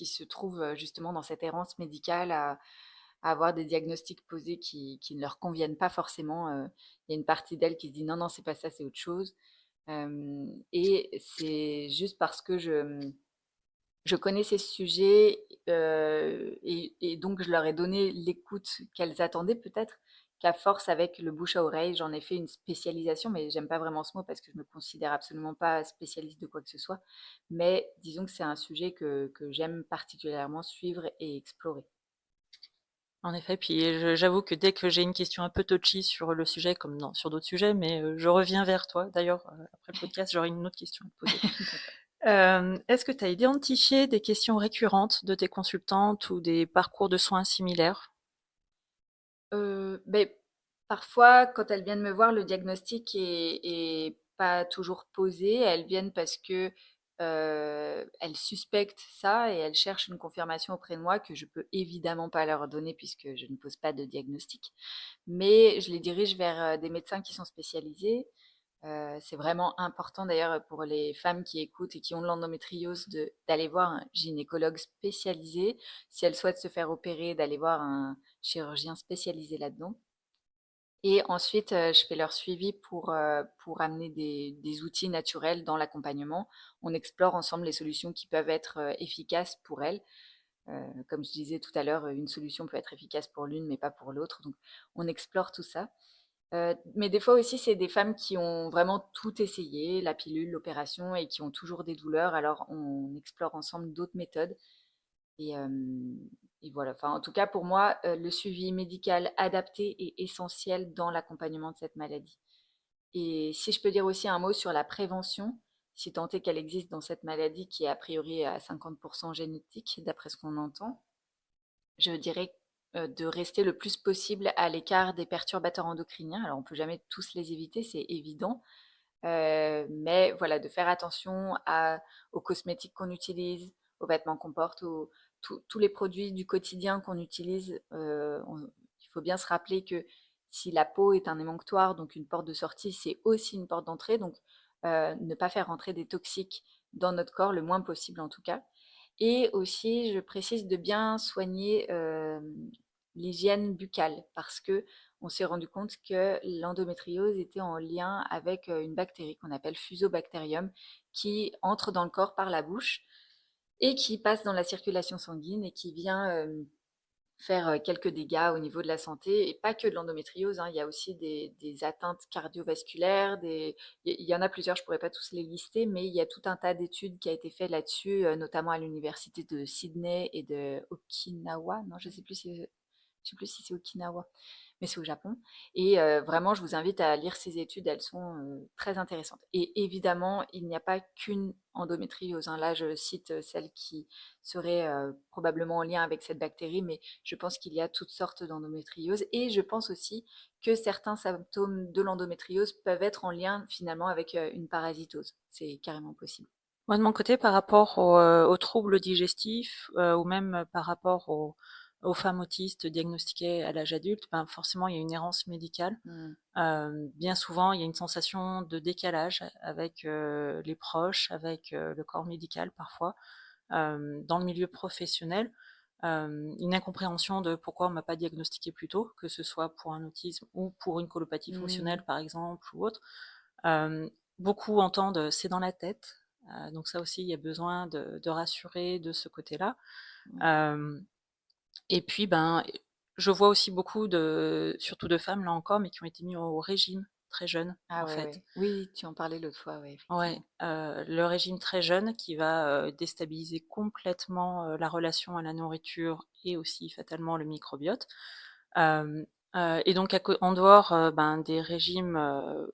se trouvent justement dans cette errance médicale à avoir des diagnostics posés qui ne leur conviennent pas forcément. Il y a une partie d'elles qui se dit non, non, c'est pas ça, c'est autre chose. Et c'est juste parce que je connaissais ce sujet et donc je leur ai donné l'écoute qu'elles attendaient peut-être, qu'à force avec le bouche à oreille, j'en ai fait une spécialisation, mais j'aime pas vraiment ce mot parce que je me considère absolument pas spécialiste de quoi que ce soit. Mais disons que c'est un sujet que j'aime particulièrement suivre et explorer. En effet, puis j'avoue que dès que j'ai une question un peu touchy sur le sujet, comme sur d'autres sujets, mais je reviens vers toi. D'ailleurs, après le podcast, j'aurai une autre question à te poser. D'accord. Est-ce que tu as identifié des questions récurrentes de tes consultantes ou des parcours de soins similaires? Beh, parfois, quand elles viennent me voir, le diagnostic est pas toujours posé. Elles viennent parce que, elles suspectent ça et elles cherchent une confirmation auprès de moi que je peux évidemment pas leur donner puisque je ne pose pas de diagnostic. Mais je les dirige vers, des médecins qui sont spécialisés. C'est vraiment important d'ailleurs pour les femmes qui écoutent et qui ont de l'endométriose d'aller voir un gynécologue spécialisé. Si elles souhaitent se faire opérer, d'aller voir un chirurgien spécialisé là-dedans. Et ensuite, je fais leur suivi pour amener des outils naturels dans l'accompagnement. On explore ensemble les solutions qui peuvent être efficaces pour elles. Comme je disais tout à l'heure, une solution peut être efficace pour l'une mais pas pour l'autre. Donc on explore tout ça. Mais des fois aussi, c'est des femmes qui ont vraiment tout essayé, la pilule, l'opération, et qui ont toujours des douleurs. Alors, on explore ensemble d'autres méthodes. Et, et voilà. Enfin, en tout cas, pour moi, le suivi médical adapté est essentiel dans l'accompagnement de cette maladie. Et si je peux dire aussi un mot sur la prévention, si tant est qu'elle existe dans cette maladie qui est a priori à 50% génétique, d'après ce qu'on entend, je dirais de rester le plus possible à l'écart des perturbateurs endocriniens. Alors, on ne peut jamais tous les éviter, c'est évident. Mais voilà, de faire attention aux cosmétiques qu'on utilise, aux vêtements qu'on porte, tous les produits du quotidien qu'on utilise. Il faut bien se rappeler que si la peau est un émonctoire, donc une porte de sortie, c'est aussi une porte d'entrée. Donc, ne pas faire rentrer des toxiques dans notre corps, le moins possible en tout cas. Et aussi, je précise de bien soigner l'hygiène buccale parce que on s'est rendu compte que l'endométriose était en lien avec une bactérie qu'on appelle Fusobacterium qui entre dans le corps par la bouche et qui passe dans la circulation sanguine et qui vient faire quelques dégâts au niveau de la santé, et pas que de l'endométriose, hein. Il y a aussi des atteintes cardiovasculaires, il y en a plusieurs, je ne pourrais pas tous les lister, mais il y a tout un tas d'études qui a été fait là-dessus, notamment à l'université de Sydney et de Okinawa. Non, je sais plus si c'est Okinawa, mais c'est au Japon. Et vraiment, je vous invite à lire ces études, elles sont très intéressantes. Et évidemment, il n'y a pas qu'une endométriose, hein. Là, je cite celle qui serait probablement en lien avec cette bactérie, mais je pense qu'il y a toutes sortes d'endométriose. Et je pense aussi que certains symptômes de l'endométriose peuvent être en lien finalement avec une parasitose. C'est carrément possible. Moi, de mon côté, par rapport aux troubles digestifs ou même par rapport aux femmes autistes diagnostiquées à l'âge adulte, ben, forcément, il y a une errance médicale. Mmh. Bien souvent, il y a une sensation de décalage avec les proches, avec le corps médical parfois. Dans le milieu professionnel, une incompréhension de pourquoi on m'a pas diagnostiqué plus tôt, que ce soit pour un autisme ou pour une colopathie Mmh. fonctionnelle par exemple ou autre. Euh, Beaucoup entendent c'est dans la tête, donc ça aussi il y a besoin de rassurer de ce côté-là. Ouais. Euh, et puis ben, je vois aussi beaucoup surtout de femmes là encore, mais qui ont été mis au régime très jeunes Ah en ouais, fait. ouais. Oui, tu en parlais l'autre fois, ouais, Ouais, effectivement. le régime très jeune qui va, déstabiliser complètement, la relation à la nourriture et aussi fatalement le microbiote. Hem, et donc en dehors, ben, des régimes,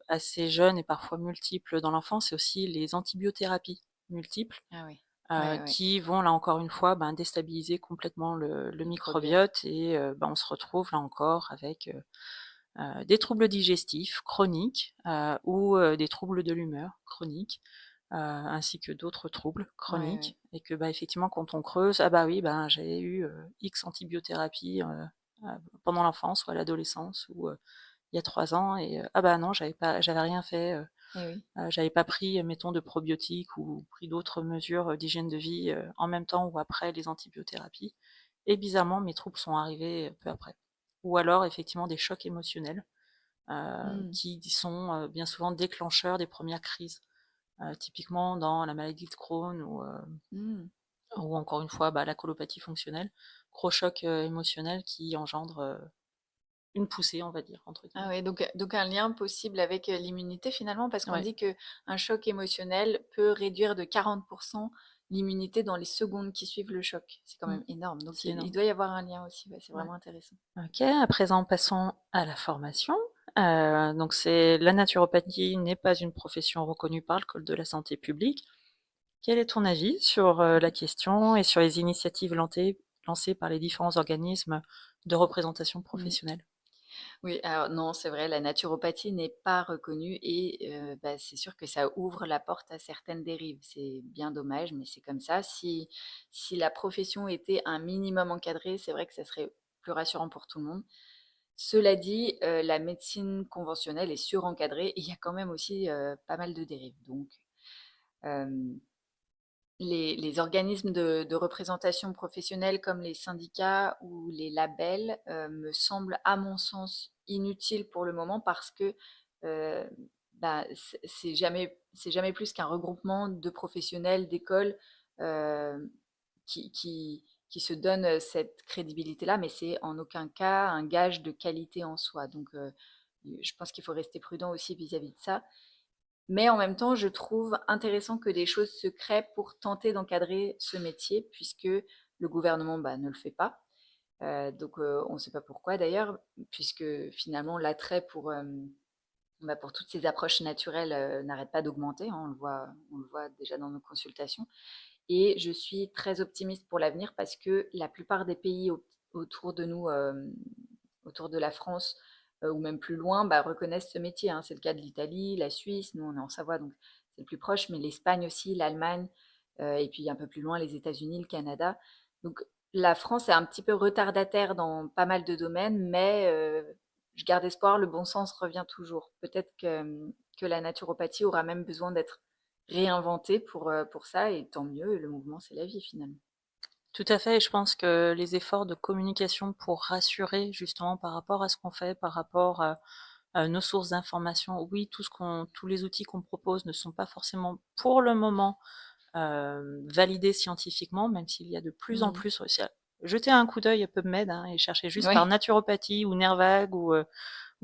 assez jeunes et parfois multiples dans l'enfance, c'est aussi les antibiothérapies multiples, Ah oui. Ouais, ouais. qui vont là encore une fois, ben, déstabiliser complètement le Microbiote. microbiote et ben, on se retrouve là encore avec, des troubles digestifs chroniques ou des troubles de l'humeur chroniques, ainsi que d'autres troubles Ouais, ouais. chroniques. Et que bah, effectivement, quand on creuse, ah bah oui, ben, j'ai eu X antibiothérapie pendant l'enfance ou à l'adolescence ou il y a 3 ans, et ah bah non, j'avais rien fait. Eh oui. J'avais pas pris, mettons, de probiotiques ou pris d'autres mesures d'hygiène de vie en même temps ou après les antibiothérapies. Et bizarrement, mes troubles sont arrivés peu après. Ou alors, effectivement, des chocs émotionnels Mmh. qui sont bien souvent déclencheurs des premières crises. Typiquement dans la maladie de Crohn Mmh. ou encore une fois bah, la colopathie fonctionnelle. Gros choc émotionnel qui engendre une poussée, on va dire, entre Ah guillemets. ouais, donc un lien possible avec, l'immunité finalement, parce qu'on Ouais, dit que un choc émotionnel peut réduire de 40 l'immunité dans les secondes qui suivent le choc. C'est quand mm, même énorme. Donc c'est il énorme. doit y avoir un lien aussi, ouais, c'est Ouais. vraiment intéressant. Ok, à présent passons à la formation. Donc c'est la naturopathie n'est pas une profession reconnue par le Code de la santé publique. Quel est ton avis sur la question et sur les initiatives lancées par les différents organismes de représentation Mmh. professionnelle? Oui, alors non, c'est vrai, la naturopathie n'est pas reconnue et bah, c'est sûr que ça ouvre la porte à certaines dérives. C'est bien dommage, mais c'est comme ça. Si la profession était un minimum encadrée, c'est vrai que ça serait plus rassurant pour tout le monde. Cela dit, la médecine conventionnelle est surencadrée et il y a quand même aussi, pas mal de dérives. Donc, hem, les organismes de représentation professionnelle comme les syndicats ou les labels, me semblent, à mon sens, inutiles pour le moment parce que, heu, bah, c'est jamais plus qu'un regroupement de professionnels, d'écoles, hem, qui se donnent, cette crédibilité-là, mais c'est en aucun cas un gage de qualité en soi. Donc, je pense qu'il faut rester prudent aussi vis-à-vis de ça. Mais en même temps, je trouve intéressant que des choses se créent pour tenter d'encadrer ce métier, puisque le gouvernement bah, ne le fait pas. Donc on ne sait pas pourquoi d'ailleurs, puisque finalement l'attrait pour toutes ces approches naturelles n'arrête pas d'augmenter, hein, on le voit déjà dans nos consultations. Et je suis très optimiste pour l'avenir parce que la plupart des pays autour de nous, autour de la France, ou même plus loin, bah, reconnaissent ce métier, hein. C'est le cas de l'Italie, la Suisse, nous on est en Savoie, donc c'est le plus proche, mais l'Espagne aussi, l'Allemagne, et puis un peu plus loin, les États-Unis, le Canada. Donc la France est un petit peu retardataire dans pas mal de domaines, mais je garde espoir, le bon sens revient toujours. Peut-être que la naturopathie aura même besoin d'être réinventée pour ça, et tant mieux, le mouvement c'est la vie finalement. Tout à fait, et je pense que les efforts de communication pour rassurer justement par rapport à ce qu'on fait, par rapport à nos sources d'information, oui, tous les outils qu'on propose ne sont pas forcément pour le moment validés scientifiquement, même s'il y a de plus en Mmh. plus. Jetez un coup d'œil à PubMed hein, et cherchez juste par Oui, naturopathie ou nerf vague ou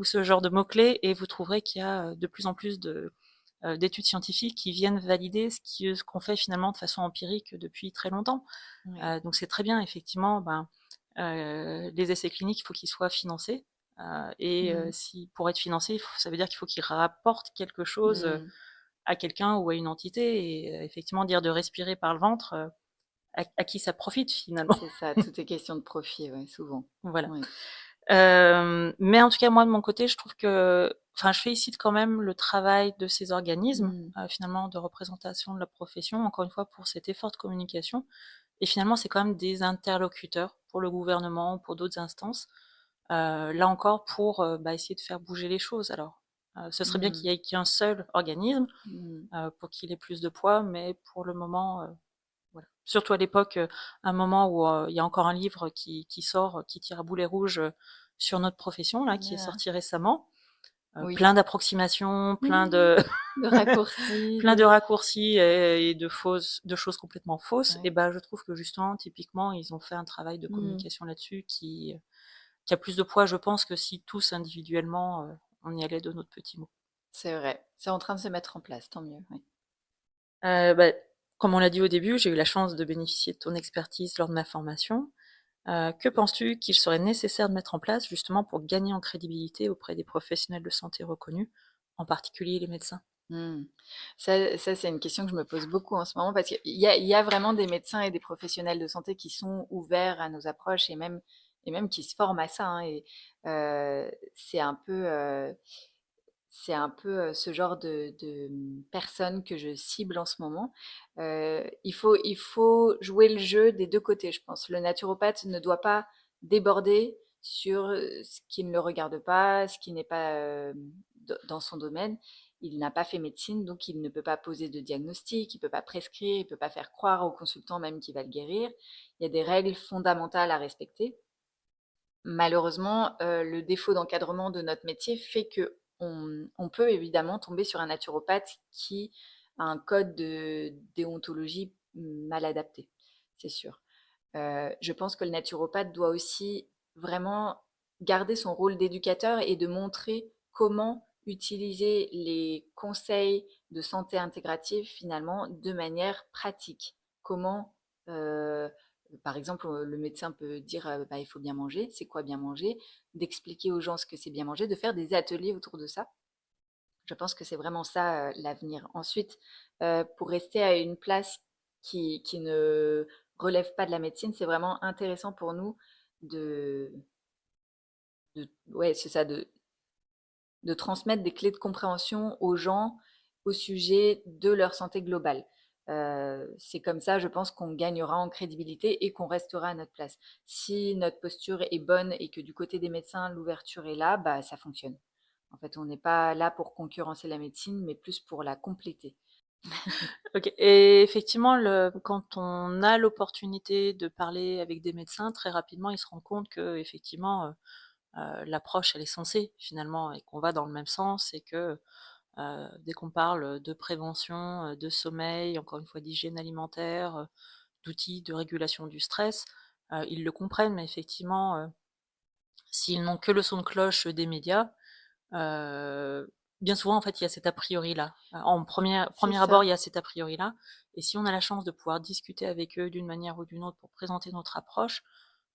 ce genre de mots-clés, et vous trouverez qu'il y a de plus en plus d'études scientifiques qui viennent valider ce qu'on fait finalement de façon empirique depuis très longtemps. oui. Donc c'est très bien, effectivement, ben, les essais cliniques, il faut qu'ils soient financés. Et Mmh. si pour être financé, ça veut dire qu'il faut qu'ils rapportent quelque chose Mmh. à quelqu'un ou à une entité. Et effectivement, dire de respirer par le ventre, à qui ça profite finalement. C'est ça, tout est question de profit, ouais, souvent. Voilà. Oui. Mais en tout cas, moi, de mon côté, je trouve que, enfin, je félicite quand même le travail de ces organismes, Mmh. finalement, de représentation de la profession, encore une fois, pour cet effort de communication. et finalement, c'est quand même des interlocuteurs pour le gouvernement, pour d'autres instances, là encore pour, essayer de faire bouger les choses. Alors, ce serait bien Mmh. qu'il y ait qu'un seul organisme, Mmh. pour qu'il ait plus de poids, mais pour le moment, voilà. Surtout à l'époque, un moment où il y a encore un livre qui sort, qui tire à boulet rouge sur notre profession, là, qui est Ah, sorti récemment. oui. Plein d'approximations, Mmh. De raccourcis, plein de de raccourcis et de choses complètement fausses. Et ouais. ben, je trouve que justement, typiquement, ils ont fait un travail de Mmh. communication là-dessus qui a plus de poids, je pense, que si tous individuellement, on y allait de notre petit mot. C'est vrai. C'est en train de se mettre en place, tant mieux, oui. Bah, comme on l'a dit au début, j'ai eu la chance de bénéficier de ton expertise lors de ma formation. Que penses-tu qu'il serait nécessaire de mettre en place justement pour gagner en crédibilité auprès des professionnels de santé reconnus, en particulier les médecins? Mmh. Ça, c'est une question que je me pose beaucoup en ce moment parce qu'il y a vraiment des médecins et des professionnels de santé qui sont ouverts à nos approches et même qui se forment à ça, hein, et c'est un peu, ce genre de personnes que je cible en ce moment. Il faut jouer le jeu des 2 côtés, je pense. Le naturopathe ne doit pas déborder sur, ce qui ne le regarde pas, ce qui n'est pas, dans son domaine. Il n'a pas fait médecine, donc il ne peut pas poser de diagnostic, il ne peut pas prescrire, il ne peut pas faire croire au consultant même qu'il va le guérir. Il y a des règles fondamentales à respecter. Malheureusement, le défaut d'encadrement de notre métier fait qu'on peut évidemment tomber sur un naturopathe qui a un code de déontologie mal adapté, c'est sûr. Je pense que le naturopathe doit aussi vraiment garder son rôle d'éducateur et de montrer comment utiliser les conseils de santé intégrative finalement de manière pratique. Comment, euh, par exemple, le médecin peut dire bah, il faut bien manger, c'est quoi bien manger, d'expliquer aux gens ce que c'est bien manger, de faire des ateliers autour de ça. Je pense que c'est vraiment ça l'avenir. Ensuite, pour rester à une place qui ne relève pas de la médecine, c'est vraiment intéressant pour nous de, ouais, c'est ça, de transmettre des clés de compréhension aux gens au sujet de leur santé globale. C'est comme ça, je pense qu'on gagnera en crédibilité et qu'on restera à notre place. Si notre posture est bonne et que du côté des médecins, l'ouverture est là, bah, ça fonctionne. En fait, on n'est pas là pour concurrencer la médecine, mais plus pour la compléter. OK, et effectivement, quand on a l'opportunité de parler avec des médecins, très rapidement, ils se rendent compte qu'effectivement, l'approche, elle est sensée finalement et qu'on va dans le même sens et que, dès qu'on parle de prévention, de sommeil, encore une fois d'hygiène alimentaire, d'outils de régulation du stress, ils le comprennent. Mais effectivement, s'ils n'ont que le son de cloche des médias, bien souvent, en fait, il y a cet a priori-là. En C'est premier abord, il ça. y a cet a priori-là, et si on a la chance de pouvoir discuter avec eux d'une manière ou d'une autre pour présenter notre approche,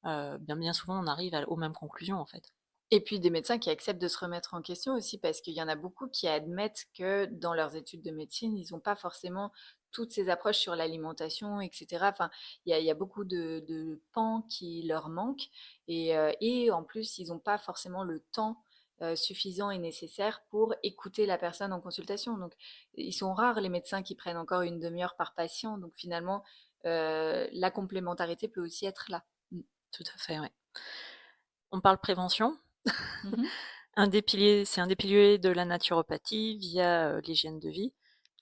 bien souvent, on arrive aux mêmes conclusions, en fait. Et puis des médecins qui acceptent de se remettre en question aussi, parce qu'il y en a beaucoup qui admettent que dans leurs études de médecine, ils n'ont pas forcément toutes ces approches sur l'alimentation, etc. Enfin, il y a beaucoup de pans qui leur manquent. Et en plus, ils n'ont pas forcément le temps suffisant et nécessaire pour écouter la personne en consultation. Donc, ils sont rares les médecins qui prennent encore une demi-heure par patient. Donc, finalement, la complémentarité peut aussi être là. Mm. Tout à fait, ouais. On parle prévention. Mhm. C'est un des piliers de la naturopathie via l'hygiène de vie.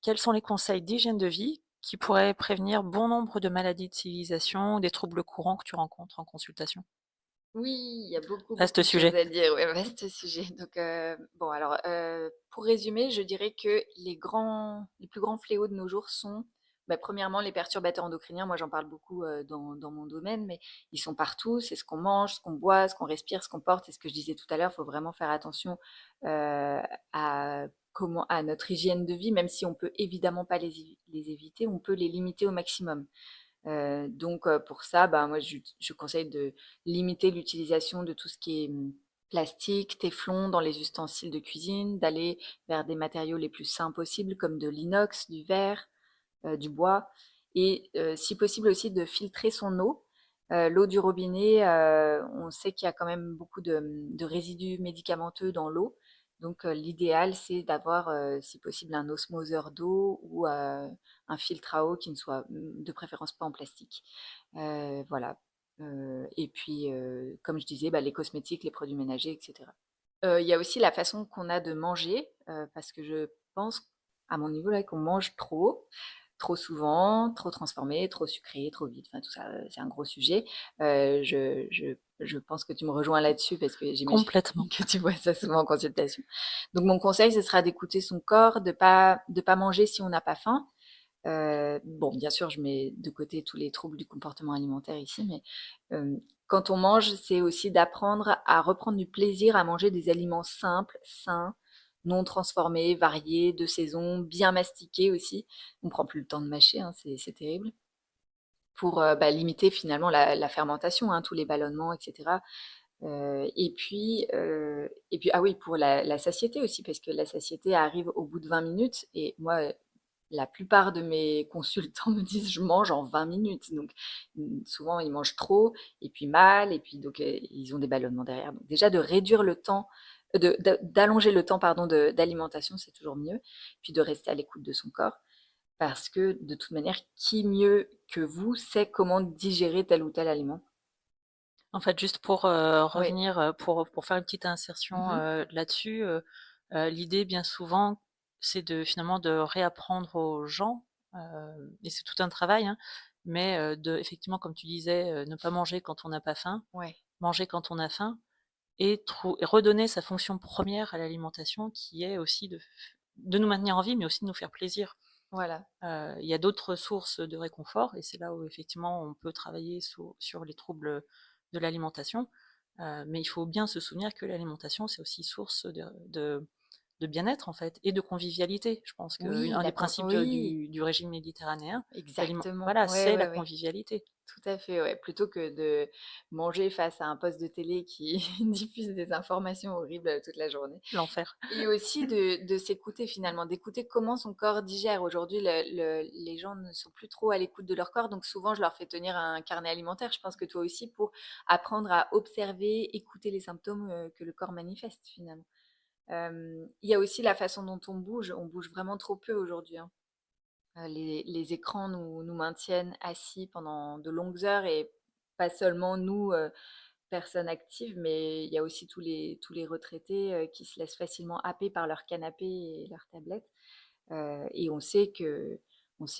Quels sont les conseils d'hygiène de vie qui pourraient prévenir bon nombre de maladies de civilisation, des troubles courants que tu rencontres en consultation? Oui, il y a beaucoup, Vaste beaucoup de choses sujet. à dire, ouais, vaste sujet. Donc, bon, alors, pour résumer, je dirais que les plus grands fléaux de nos jours sont, bah, premièrement, les perturbateurs endocriniens. Moi, j'en parle beaucoup dans mon domaine, mais ils sont partout. C'est ce qu'on mange, ce qu'on boit, ce qu'on respire, ce qu'on porte. C'est ce que je disais tout à l'heure. Il faut vraiment faire attention à à notre hygiène de vie, même si on peut évidemment pas les éviter, on peut les limiter au maximum. Donc pour ça, bah, moi je conseille de limiter l'utilisation de tout ce qui est plastique, téflon dans les ustensiles de cuisine, d'aller vers des matériaux les plus sains possibles comme de l'inox, du verre, du bois, et si possible aussi de filtrer son eau. L'eau du robinet, on sait qu'il y a quand même beaucoup de résidus médicamenteux dans l'eau. Donc l'idéal, c'est d'avoir, si possible, un osmoseur d'eau ou un filtre à eau qui ne soit, de préférence pas en plastique. Voilà, et puis, comme je disais, bah, les cosmétiques, les produits ménagers et cetera. Il y a aussi la façon qu'on a de manger, parce que je pense, à mon niveau là, qu'on mange trop, trop souvent, trop transformé, trop sucré, trop vite, enfin tout ça, c'est un gros sujet. Je pense que tu me rejoins là-dessus parce que j'imagine Complètement. que tu vois ça souvent en consultation. Donc mon conseil, ce sera d'écouter son corps, de pas manger si on n'a pas faim. Bon, bien sûr, je mets de côté tous les troubles du comportement alimentaire ici, mais quand on mange, c'est aussi d'apprendre à reprendre du plaisir à manger des aliments simples, sains, non transformés, variés, de saison, bien mastiqués aussi. On prend plus le temps de mâcher, hein, c'est terrible. Pour bah, limiter finalement la fermentation, hein, tous les ballonnements, etc. Et puis, ah oui, pour la satiété aussi, parce que la satiété arrive au bout de 20 minutes. Et moi, la plupart de mes consultants me disent je mange en 20 minutes. Donc, souvent, ils mangent trop, et puis mal, et puis donc, ils ont des ballonnements derrière. Donc, déjà, de réduire le temps, d'allonger le temps, pardon, d'alimentation, c'est toujours mieux. Puis de rester à l'écoute de son corps. Parce que de toute manière, qui mieux que vous sait comment digérer tel ou tel aliment? En fait, juste pour, Oui. revenir, pour faire une petite insertion, Mhm. là-dessus, l'idée bien souvent, c'est de finalement de réapprendre aux gens, et c'est tout un travail, hein, mais, de effectivement comme tu disais, ne pas manger quand on n'a pas faim, Ouais. manger quand on a faim et redonner sa fonction première à l'alimentation qui est aussi de nous maintenir en vie, mais aussi de nous faire plaisir. Voilà. Il y a d'autres sources de réconfort et c'est là où effectivement on peut travailler sur les troubles de l'alimentation. Mais il faut bien se souvenir que l'alimentation, c'est aussi source de bien-être en fait et de convivialité. Je pense Oui, qu'un des principes oui, du régime méditerranéen, exactement. voilà, Ouais, c'est la ouais, ouais. convivialité, Tout à fait, ouais. Plutôt que de manger face à un poste de télé qui diffuse des informations horribles toute la journée. l'enfer. Et aussi de s'écouter finalement, d'écouter comment son corps digère. Aujourd'hui, les gens ne sont plus trop à l'écoute de leur corps, donc souvent je leur fais tenir un carnet alimentaire. Je pense que toi aussi, pour apprendre à observer, écouter les symptômes que le corps manifeste finalement. Il y a aussi la façon dont on bouge vraiment trop peu aujourd'hui, hein. Les écrans nous maintiennent assis pendant de longues heures, et pas seulement nous, personnes actives, mais il y a aussi tous les retraités, qui se laissent facilement happer par leur canapé et leur tablette. Et on sait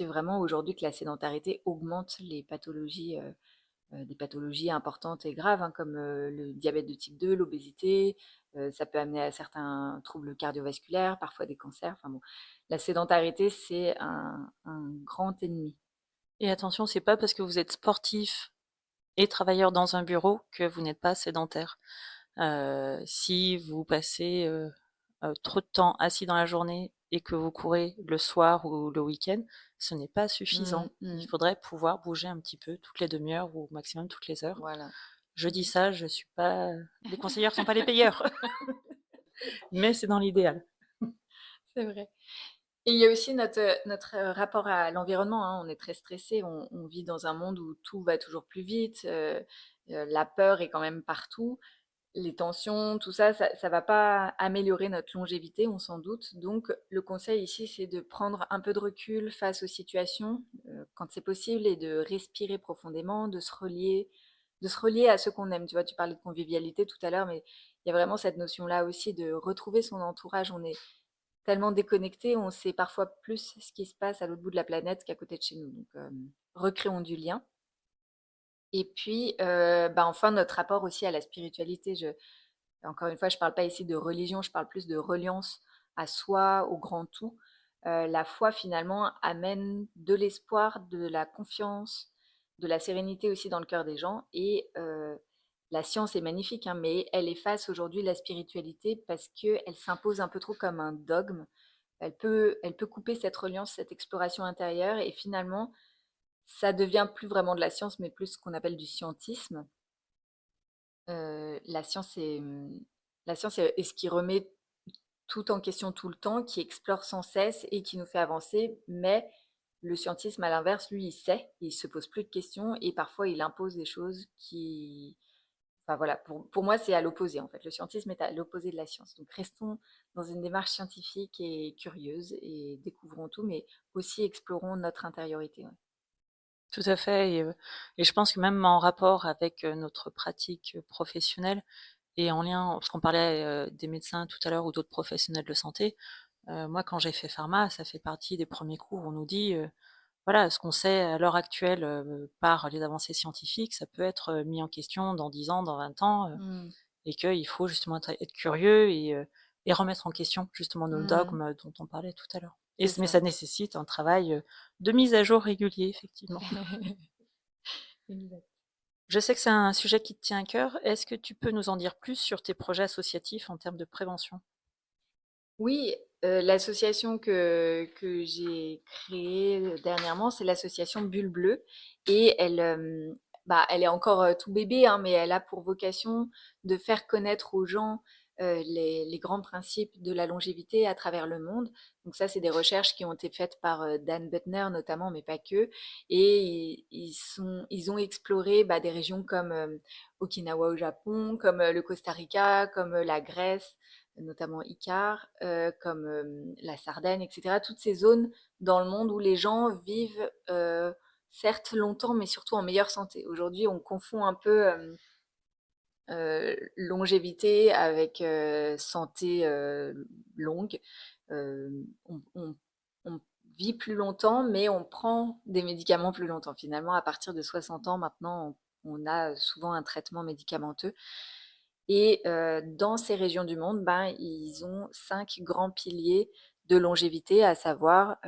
vraiment aujourd'hui que la sédentarité augmente les pathologies, des pathologies importantes et graves, hein, comme le diabète de type 2, l'obésité. Ça peut amener à certains troubles cardiovasculaires, parfois des cancers. Enfin bon, la sédentarité, c'est un grand ennemi. Et attention, c'est pas parce que vous êtes sportif et travailleur dans un bureau que vous n'êtes pas sédentaire. Si vous passez, trop de temps assis dans la journée et que vous courez le soir ou le week-end, ce n'est pas Mm, suffisant. Il mm, faudrait pouvoir bouger un petit peu toutes les demi-heures ou au maximum toutes les heures. voilà. Je dis Mm. ça, je suis pas les conseillères sont pas les payeurs, mais c'est dans l'idéal. C'est vrai. Et il y a aussi notre rapport à l'environnement, hein. On est très stressé, on vit dans un monde où tout va toujours plus vite, la peur est quand même partout. Les tensions, tout ça, ça va pas améliorer notre longévité, on s'en doute. Donc, le conseil ici, c'est de prendre un peu de recul face aux situations, quand c'est possible, et de respirer profondément, de se relier à ce qu'on aime. Tu vois, tu parlais de convivialité tout à l'heure, mais il y a vraiment cette notion-là aussi de retrouver son entourage. On est tellement déconnecté, on sait parfois plus ce qui se passe à l'autre bout de la planète qu'à côté de chez nous. Donc, recréons du lien. Et puis, bah, enfin, notre rapport aussi à la spiritualité. Encore une fois, je ne parle pas ici de religion, je parle plus de reliance à soi, au grand tout. La foi, finalement, amène de l'espoir, de la confiance, de la sérénité aussi dans le cœur des gens. Et la science est magnifique, hein, mais elle efface aujourd'hui la spiritualité parce qu'elle s'impose un peu trop comme un dogme. Elle peut couper cette reliance, cette exploration intérieure, et finalement, ça devient plus vraiment de la science, mais plus ce qu'on appelle du scientisme. La science est ce qui remet tout en question tout le temps, qui explore sans cesse et qui nous fait avancer. Mais le scientisme, à l'inverse, lui, il sait, il se pose plus de questions, et parfois il impose des choses qui, enfin voilà, pour moi, c'est à l'opposé en fait. Le scientisme est à l'opposé de la science. Donc restons dans une démarche scientifique et curieuse et découvrons tout, mais aussi explorons notre intériorité. Ouais. Tout à fait et je pense que même en rapport avec, notre pratique, professionnelle et en lien parce qu'on parlait, des médecins tout à l'heure ou d'autres professionnels de santé, moi quand j'ai fait pharma, ça fait partie des premiers cours où on nous dit, voilà, ce qu'on sait à l'heure actuelle, par les avancées scientifiques, ça peut être, mis en question dans 10 ans, dans 20 ans, Mm. et qu'il faut justement être curieux et remettre en question justement nos Mm. dogmes dont on parlait tout à l'heure. C'est Mais ça. ça nécessite un travail, de mise à jour régulier, effectivement. Exact. Je sais que c'est un sujet qui te tient à cœur. Est-ce que tu peux nous en dire plus sur tes projets associatifs en termes de prévention? Oui, l'association que j'ai créée dernièrement, c'est l'association Bulle Bleue et elle est encore tout bébé, hein, mais elle a pour vocation de faire connaître aux gens les grands principes de la longévité à travers le monde. Donc ça, c'est des recherches qui ont été faites par Dan Buettner notamment, mais pas que. Et ils ont exploré des régions comme Okinawa au Japon, comme le Costa Rica, comme la Grèce notamment Icare, comme la Sardaigne, etc. Toutes ces zones dans le monde où les gens vivent certes longtemps, mais surtout en meilleure santé. Aujourd'hui, on confond un peu longévité avec santé longue. Euh, on vit plus longtemps, mais on prend des médicaments plus longtemps. Finalement, à partir de 60 ans, maintenant, on a souvent un traitement médicamenteux. Et dans ces régions du monde, ils ont 5 grands piliers de longévité, à savoir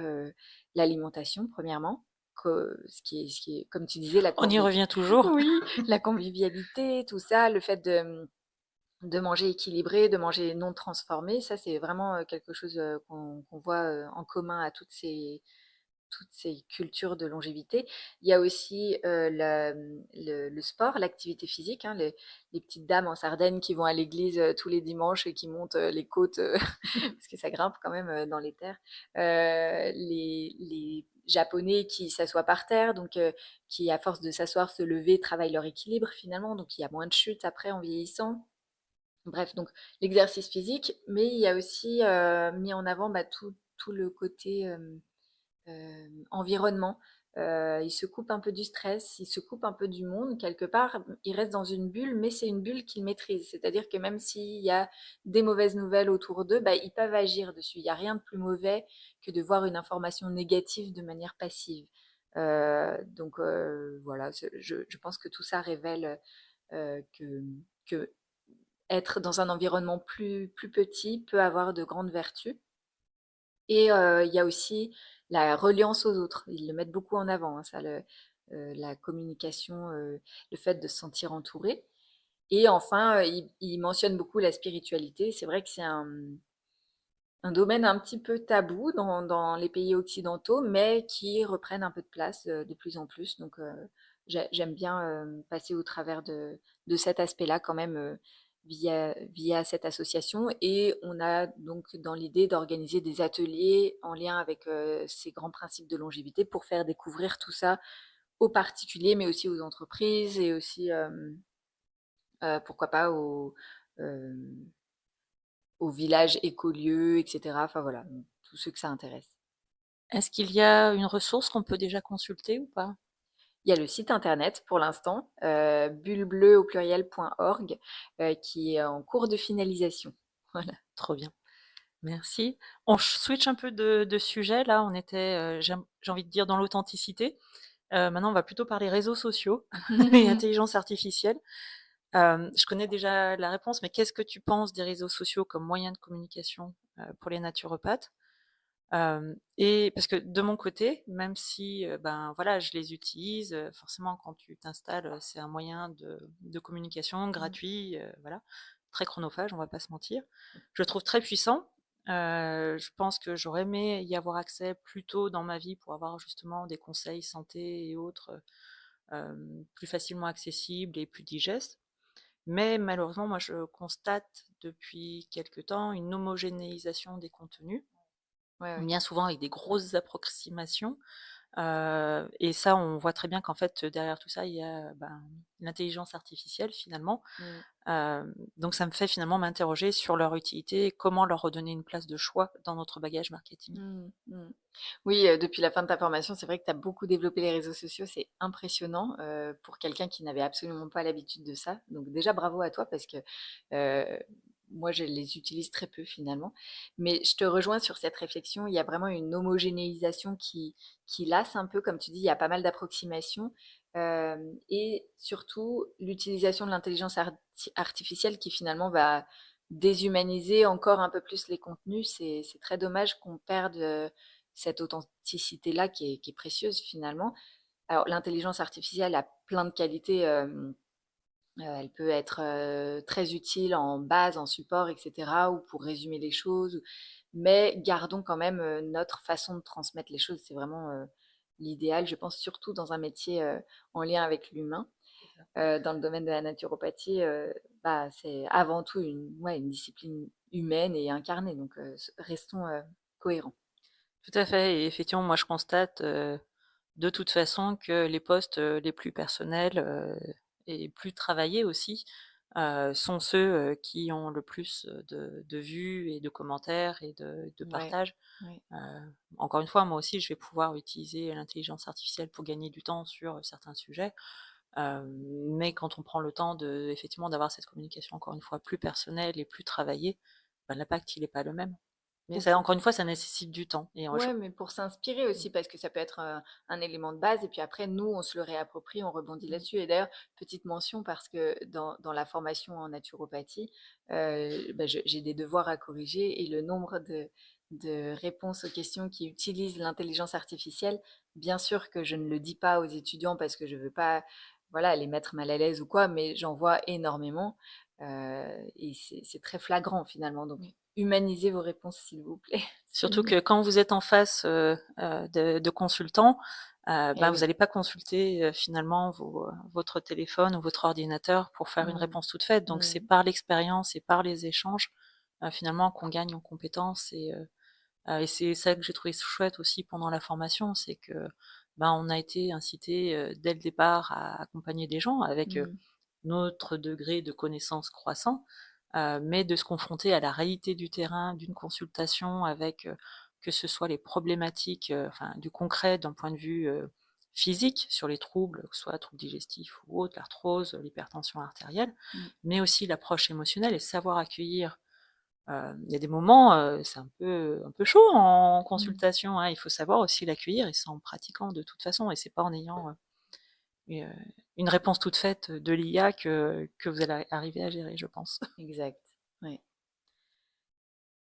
l'alimentation, premièrement, ce qui est, comme tu disais, On y revient toujours. oui, la convivialité, tout ça, le fait de manger équilibré, de manger non transformé, ça c'est vraiment quelque chose qu'on voit en commun à toutes ces cultures de longévité. Il y a aussi le sport, l'activité physique, hein, les petites dames en Sardaigne qui vont à l'église tous les dimanches et qui montent les côtes, parce que ça grimpe quand même dans les terres. Les Japonais qui s'assoient par terre, donc qui, à force de s'asseoir, se lever, travaillent leur équilibre finalement, donc il y a moins de chutes après en vieillissant. Bref, donc l'exercice physique, mais il y a aussi mis en avant tout le côté environnement. Il se coupe un peu du stress, il se coupe un peu du monde quelque part. Il reste dans une bulle, mais c'est une bulle qu'il maîtrise. C'est-à-dire que même s'il y a des mauvaises nouvelles autour d'eux, ils peuvent agir dessus. Il n'y a rien de plus mauvais que de voir une information négative de manière passive. Donc voilà, je pense que tout ça révèle que être dans un environnement plus petit peut avoir de grandes vertus. Et il y a aussi la reliance aux autres. Ils le mettent beaucoup en avant, hein, ça, la communication, le fait de se sentir entouré. Et enfin, ils mentionnent beaucoup la spiritualité. C'est vrai que c'est un domaine un petit peu tabou dans les pays occidentaux, mais qui reprennent un peu de place de plus en plus. Donc, j'aime bien passer au travers de cet aspect-là quand même via cette association. Et on a donc dans l'idée d'organiser des ateliers en lien avec ces grands principes de longévité pour faire découvrir tout ça aux particuliers, mais aussi aux entreprises et aussi, pourquoi pas, euh, aux villages écolieux, etc. Enfin voilà, tous ceux que ça intéresse. Est-ce qu'il y a une ressource qu'on peut déjà consulter ou pas? Il y a le site internet pour l'instant, bullebleu au pluriel.org, qui est en cours de finalisation. Voilà. Trop bien, merci. On switch un peu de sujet là, on était, j'ai envie de dire dans l'authenticité. Maintenant on va plutôt parler réseaux sociaux et intelligence artificielle. Je connais déjà la réponse, mais qu'est-ce que tu penses des réseaux sociaux comme moyen de communication, pour les naturopathes? Et parce que de mon côté, même si, voilà, je les utilise, forcément quand tu t'installes, c'est un moyen de communication gratuit, voilà, très chronophage, on va pas se mentir. Je le trouve très puissant. Je pense que j'aurais aimé y avoir accès plus tôt dans ma vie pour avoir justement des conseils santé et autres, plus facilement accessibles et plus digestes. Mais malheureusement, moi je constate depuis quelque temps une homogénéisation des contenus Ouais, ouais. bien souvent avec des grosses approximations, Et ça, on voit très bien qu'en fait, derrière tout ça, il y a, l'intelligence artificielle finalement. Mmh. Donc ça me fait finalement m'interroger sur leur utilité et comment leur redonner une place de choix dans notre bagage marketing. Mmh. Mmh. Oui, depuis la fin de ta formation, c'est vrai que tu as beaucoup développé les réseaux sociaux, c'est impressionnant, pour quelqu'un qui n'avait absolument pas l'habitude de ça. Donc déjà bravo à toi parce que, heu, moi je les utilise très peu finalement. Mais je te rejoins sur cette réflexion, il y a vraiment une homogénéisation qui lasse un peu, comme tu dis, il y a pas mal d'approximations, et surtout l'utilisation de l'intelligence artificielle qui finalement va déshumaniser encore un peu plus les contenus. C'est très dommage qu'on perde, cette authenticité-là qui est précieuse finalement. Alors l'intelligence artificielle a plein de qualités, elle peut être, très utile en base, en support et cetera ou pour résumer les choses, mais gardons quand même, notre façon de transmettre les choses. C'est vraiment, l'idéal, je pense, surtout dans un métier, en lien avec l'humain. C'est ça. Dans le domaine de la naturopathie, c'est avant tout une discipline humaine et incarnée, donc restons, cohérents. Tout à fait et effectivement, moi je constate, de toute façon que les postes, les plus personnels, et plus travaillés aussi, sont ceux, qui ont le plus, de vues et de commentaires et de Ouais, partages. ouais. Heu, Encore une fois, moi aussi, je vais pouvoir utiliser l'intelligence artificielle pour gagner du temps sur, certains sujets, mais quand on prend le temps effectivement d'avoir cette communication, encore une fois, plus personnelle et plus travaillée, l'impact, il est pas le même. Mais Bien ça, sûr. encore une fois, ça nécessite du temps et je Ouais, mais pour s'inspirer mmh, aussi, parce que ça peut être un élément de base, et puis après, nous, on se le réapproprie, on rebondit mmh, là-dessus. Et d'ailleurs, petite mention, parce que dans la formation en naturopathie, j'ai des devoirs à corriger, et le nombre de réponses aux questions qui utilisent l'intelligence artificielle, bien sûr que je ne le dis pas aux étudiants parce que je veux pas, voilà, les mettre mal à l'aise ou quoi, mais j'en vois énormément, et c'est très flagrant finalement. Donc, mmh. humanisez vos réponses, s'il vous plaît. C'est Surtout mieux. que quand vous êtes en face, de consultants, Eh vous oui. allez pas consulter, finalement votre téléphone ou votre ordinateur pour faire une Mmh. réponse toute faite. Donc c'est Mmh. par l'expérience et par les échanges, finalement qu'on gagne en compétences et c'est ça que j'ai trouvé chouette aussi pendant la formation, c'est que, on a été incité, dès le départ à accompagner des gens avec, Mmh. notre degré de connaissance croissant, mais de se confronter à la réalité du terrain, d'une consultation avec, que ce soit les problématiques, enfin du concret d'un point de vue, physique sur les troubles, que ce soit troubles digestifs ou autres, l'arthrose, l'hypertension artérielle, Mmh. mais aussi l'approche émotionnelle et savoir accueillir. Il y a des moments, c'est un peu chaud en Mmh. consultation, hein, il faut savoir aussi l'accueillir et c'est en pratiquant de toute façon et c'est pas en ayant, et une réponse toute faite de l'IA que vous allez arriver à gérer, je pense. Exact. Ouais.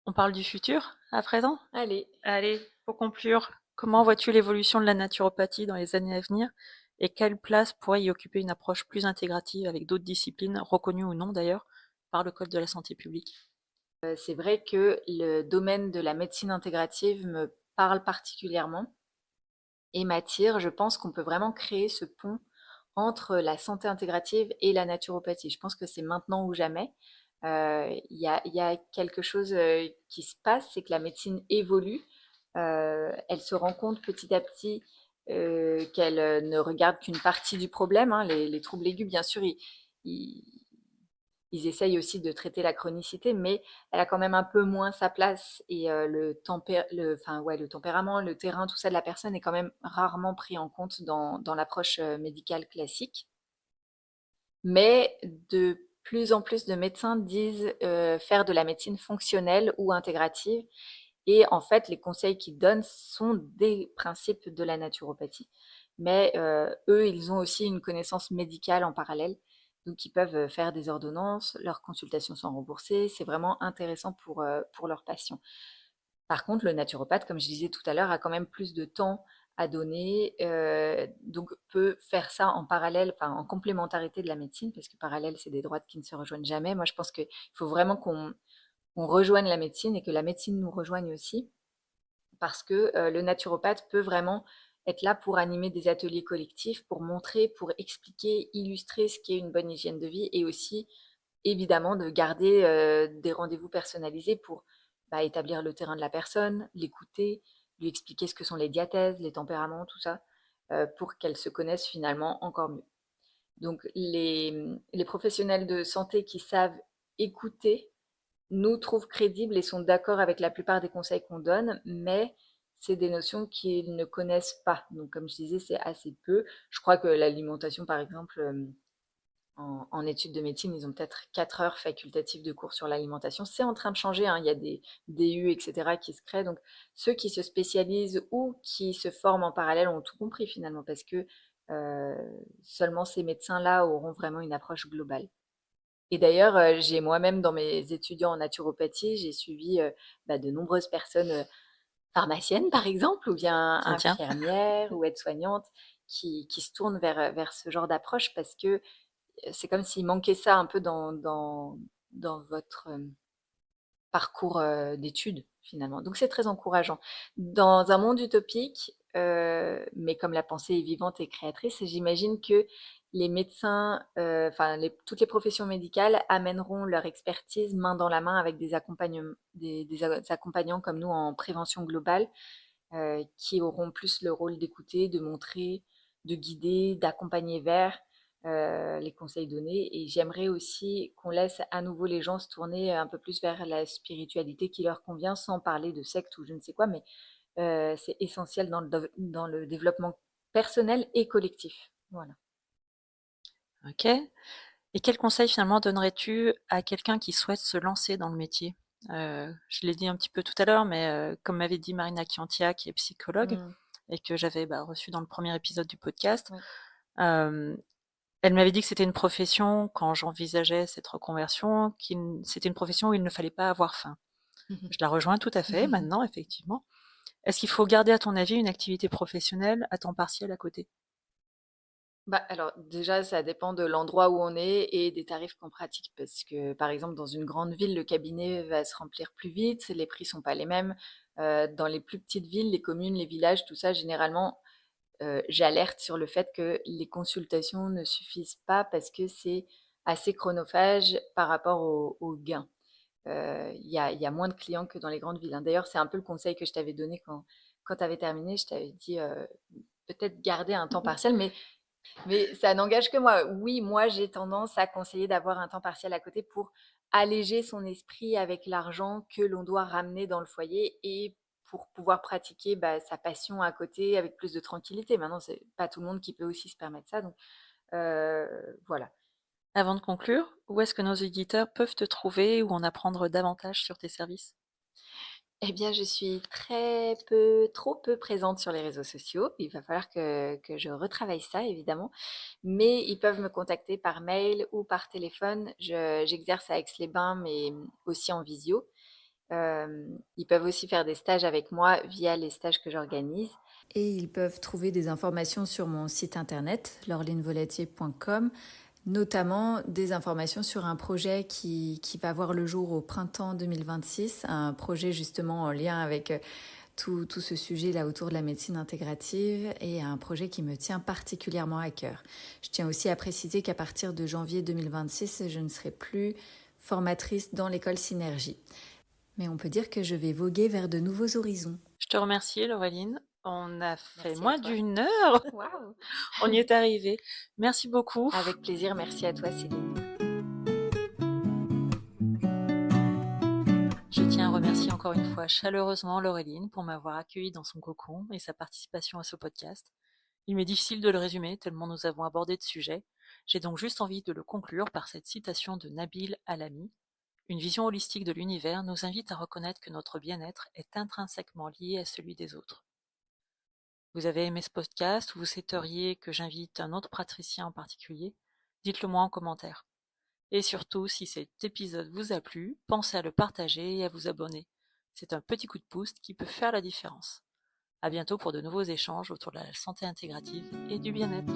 On parle du futur à présent? Allez, Allez, pour conclure, comment vois-tu l'évolution de la naturopathie dans les années à venir et quelle place pourrait y occuper une approche plus intégrative avec d'autres disciplines, reconnues ou non d'ailleurs, par le code de la santé publique? c'est vrai que le domaine de la médecine intégrative me parle particulièrement et m'attire. Je pense qu'on peut vraiment créer ce pont entre la santé intégrative et la naturopathie. Je pense que c'est maintenant ou jamais. Il y a quelque chose, qui se passe, c'est que la médecine évolue. Elle se rend compte petit à petit, qu'elle, ne regarde qu'une partie du problème, hein. Les troubles aigus, bien sûr, ils ils essayent aussi de traiter la chronicité, mais elle a quand même un peu moins sa place, et le tempérament, le terrain, tout ça de la personne est quand même rarement pris en compte dans l'approche, médicale classique. Mais de plus en plus de médecins disent, faire de la médecine fonctionnelle ou intégrative, et en fait, les conseils qu'ils donnent sont des principes de la naturopathie. Mais eux, ils ont aussi une connaissance médicale en parallèle. Donc, ils peuvent faire des ordonnances, leurs consultations sont remboursées. C'est vraiment intéressant pour leurs patients. Par contre, le naturopathe, comme je disais tout à l'heure, a quand même plus de temps à donner, donc peut faire ça en parallèle, enfin en complémentarité de la médecine, parce que parallèle, c'est des droites qui ne se rejoignent jamais. Moi, je pense qu'il faut vraiment qu'on rejoigne la médecine et que la médecine nous rejoigne aussi, parce que le naturopathe peut vraiment être là pour animer des ateliers collectifs, pour montrer, pour expliquer, illustrer ce qu'est une bonne hygiène de vie, et aussi évidemment de garder des rendez-vous personnalisés pour établir le terrain de la personne, l'écouter, lui expliquer ce que sont les diathèses, les tempéraments, tout ça, pour qu'elle se connaisse finalement encore mieux. Donc les professionnels de santé qui savent écouter nous trouvent crédibles et sont d'accord avec la plupart des conseils qu'on donne, mais c'est des notions qu'ils ne connaissent pas. Donc comme je disais, c'est assez peu. Je crois que l'alimentation, par exemple, en études de médecine, ils ont peut-être 4 heures facultatives de cours sur l'alimentation. C'est en train de changer, hein. Il y a des DU, etc., qui se créent. Donc, ceux qui se spécialisent ou qui se forment en parallèle ont tout compris finalement, parce que euh, seulement ces médecins-là auront vraiment une approche globale. Et d'ailleurs, j'ai moi-même, dans mes étudiants en naturopathie, j'ai suivi de nombreuses personnes pharmaciennes, par exemple, ou bien Tiens, tiens. infirmières ou aides-soignantes qui se tournent vers ce genre d'approche parce que c'est comme s'il manquait ça un peu dans votre parcours d'études, finalement. Donc c'est très encourageant. Dans un monde utopique, mais comme la pensée est vivante et créatrice, j'imagine que les médecins, toutes les professions médicales amèneront leur expertise main dans la main avec des accompagnants comme nous en prévention globale, qui auront plus le rôle d'écouter, de montrer, de guider, d'accompagner vers les conseils donnés. Et j'aimerais aussi qu'on laisse à nouveau les gens se tourner un peu plus vers la spiritualité qui leur convient, sans parler de secte ou je ne sais quoi, mais c'est essentiel dans le développement personnel et collectif. Voilà. Ok. Et quel conseil finalement donnerais-tu à quelqu'un qui souhaite se lancer dans le métier? Je l'ai dit un petit peu tout à l'heure, mais comme m'avait dit Marina Chiantia, qui est psychologue, Mm, et que j'avais reçue dans le premier épisode du podcast, oui. euh, elle m'avait dit que c'était une profession, quand j'envisageais cette reconversion, c'était une profession où il ne fallait pas avoir faim. Je la rejoins tout à fait maintenant, effectivement. Est-ce qu'il faut garder, à ton avis, une activité professionnelle à temps partiel à côté? Bah, alors déjà, ça dépend de l'endroit où on est et des tarifs qu'on pratique parce que, par exemple, dans une grande ville, le cabinet va se remplir plus vite, les prix sont pas les mêmes. Dans les plus petites villes, les communes, les villages, tout ça, généralement, j'alerte sur le fait que les consultations ne suffisent pas parce que c'est assez chronophage par rapport aux gains. Il y a moins de clients que dans les grandes villes, hein. D'ailleurs, c'est un peu le conseil que je t'avais donné quand tu avais terminé. Je t'avais dit, peut-être garder un temps partiel, mais ça n'engage que moi. Oui, moi, j'ai tendance à conseiller d'avoir un temps partiel à côté pour alléger son esprit avec l'argent que l'on doit ramener dans le foyer et pour pouvoir pratiquer sa passion à côté avec plus de tranquillité. Maintenant, c'est pas tout le monde qui peut aussi se permettre ça. Donc, voilà. Avant de conclure, où est-ce que nos auditeurs peuvent te trouver ou en apprendre davantage sur tes services? Eh bien, je suis trop peu présente sur les réseaux sociaux. Il va falloir que je retravaille ça, évidemment. Mais ils peuvent me contacter par mail ou par téléphone. J'exerce à Aix-les-Bains, mais aussi en visio. Ils peuvent aussi faire des stages avec moi via les stages que j'organise. Et ils peuvent trouver des informations sur mon site internet, laurelinvolatier.com, notamment des informations sur un projet qui va voir le jour au printemps 2026, un projet justement en lien avec tout ce sujet-là autour de la médecine intégrative et un projet qui me tient particulièrement à cœur. Je tiens aussi à préciser qu'à partir de janvier 2026, je ne serai plus formatrice dans l'école Synergie. Mais on peut dire que je vais voguer vers de nouveaux horizons. Je te remercie, Laureline. On a fait Merci à moins toi. d'une heure. Waouh! On y est arrivé. Merci beaucoup. Avec plaisir, merci à toi Céline. Je tiens à remercier encore une fois chaleureusement Laureline pour m'avoir accueillie dans son cocon et sa participation à ce podcast. Il m'est difficile de le résumer tellement nous avons abordé de sujets. J'ai donc juste envie de le conclure par cette citation de Nabil Alami. Une vision holistique de l'univers nous invite à reconnaître que notre bien-être est intrinsèquement lié à celui des autres. Vous avez aimé ce podcast ou vous souhaiteriez que j'invite un autre praticien en particulier? Dites-le moi en commentaire. Et surtout, si cet épisode vous a plu, pensez à le partager et à vous abonner. C'est un petit coup de pouce qui peut faire la différence. À bientôt pour de nouveaux échanges autour de la santé intégrative et du bien-être.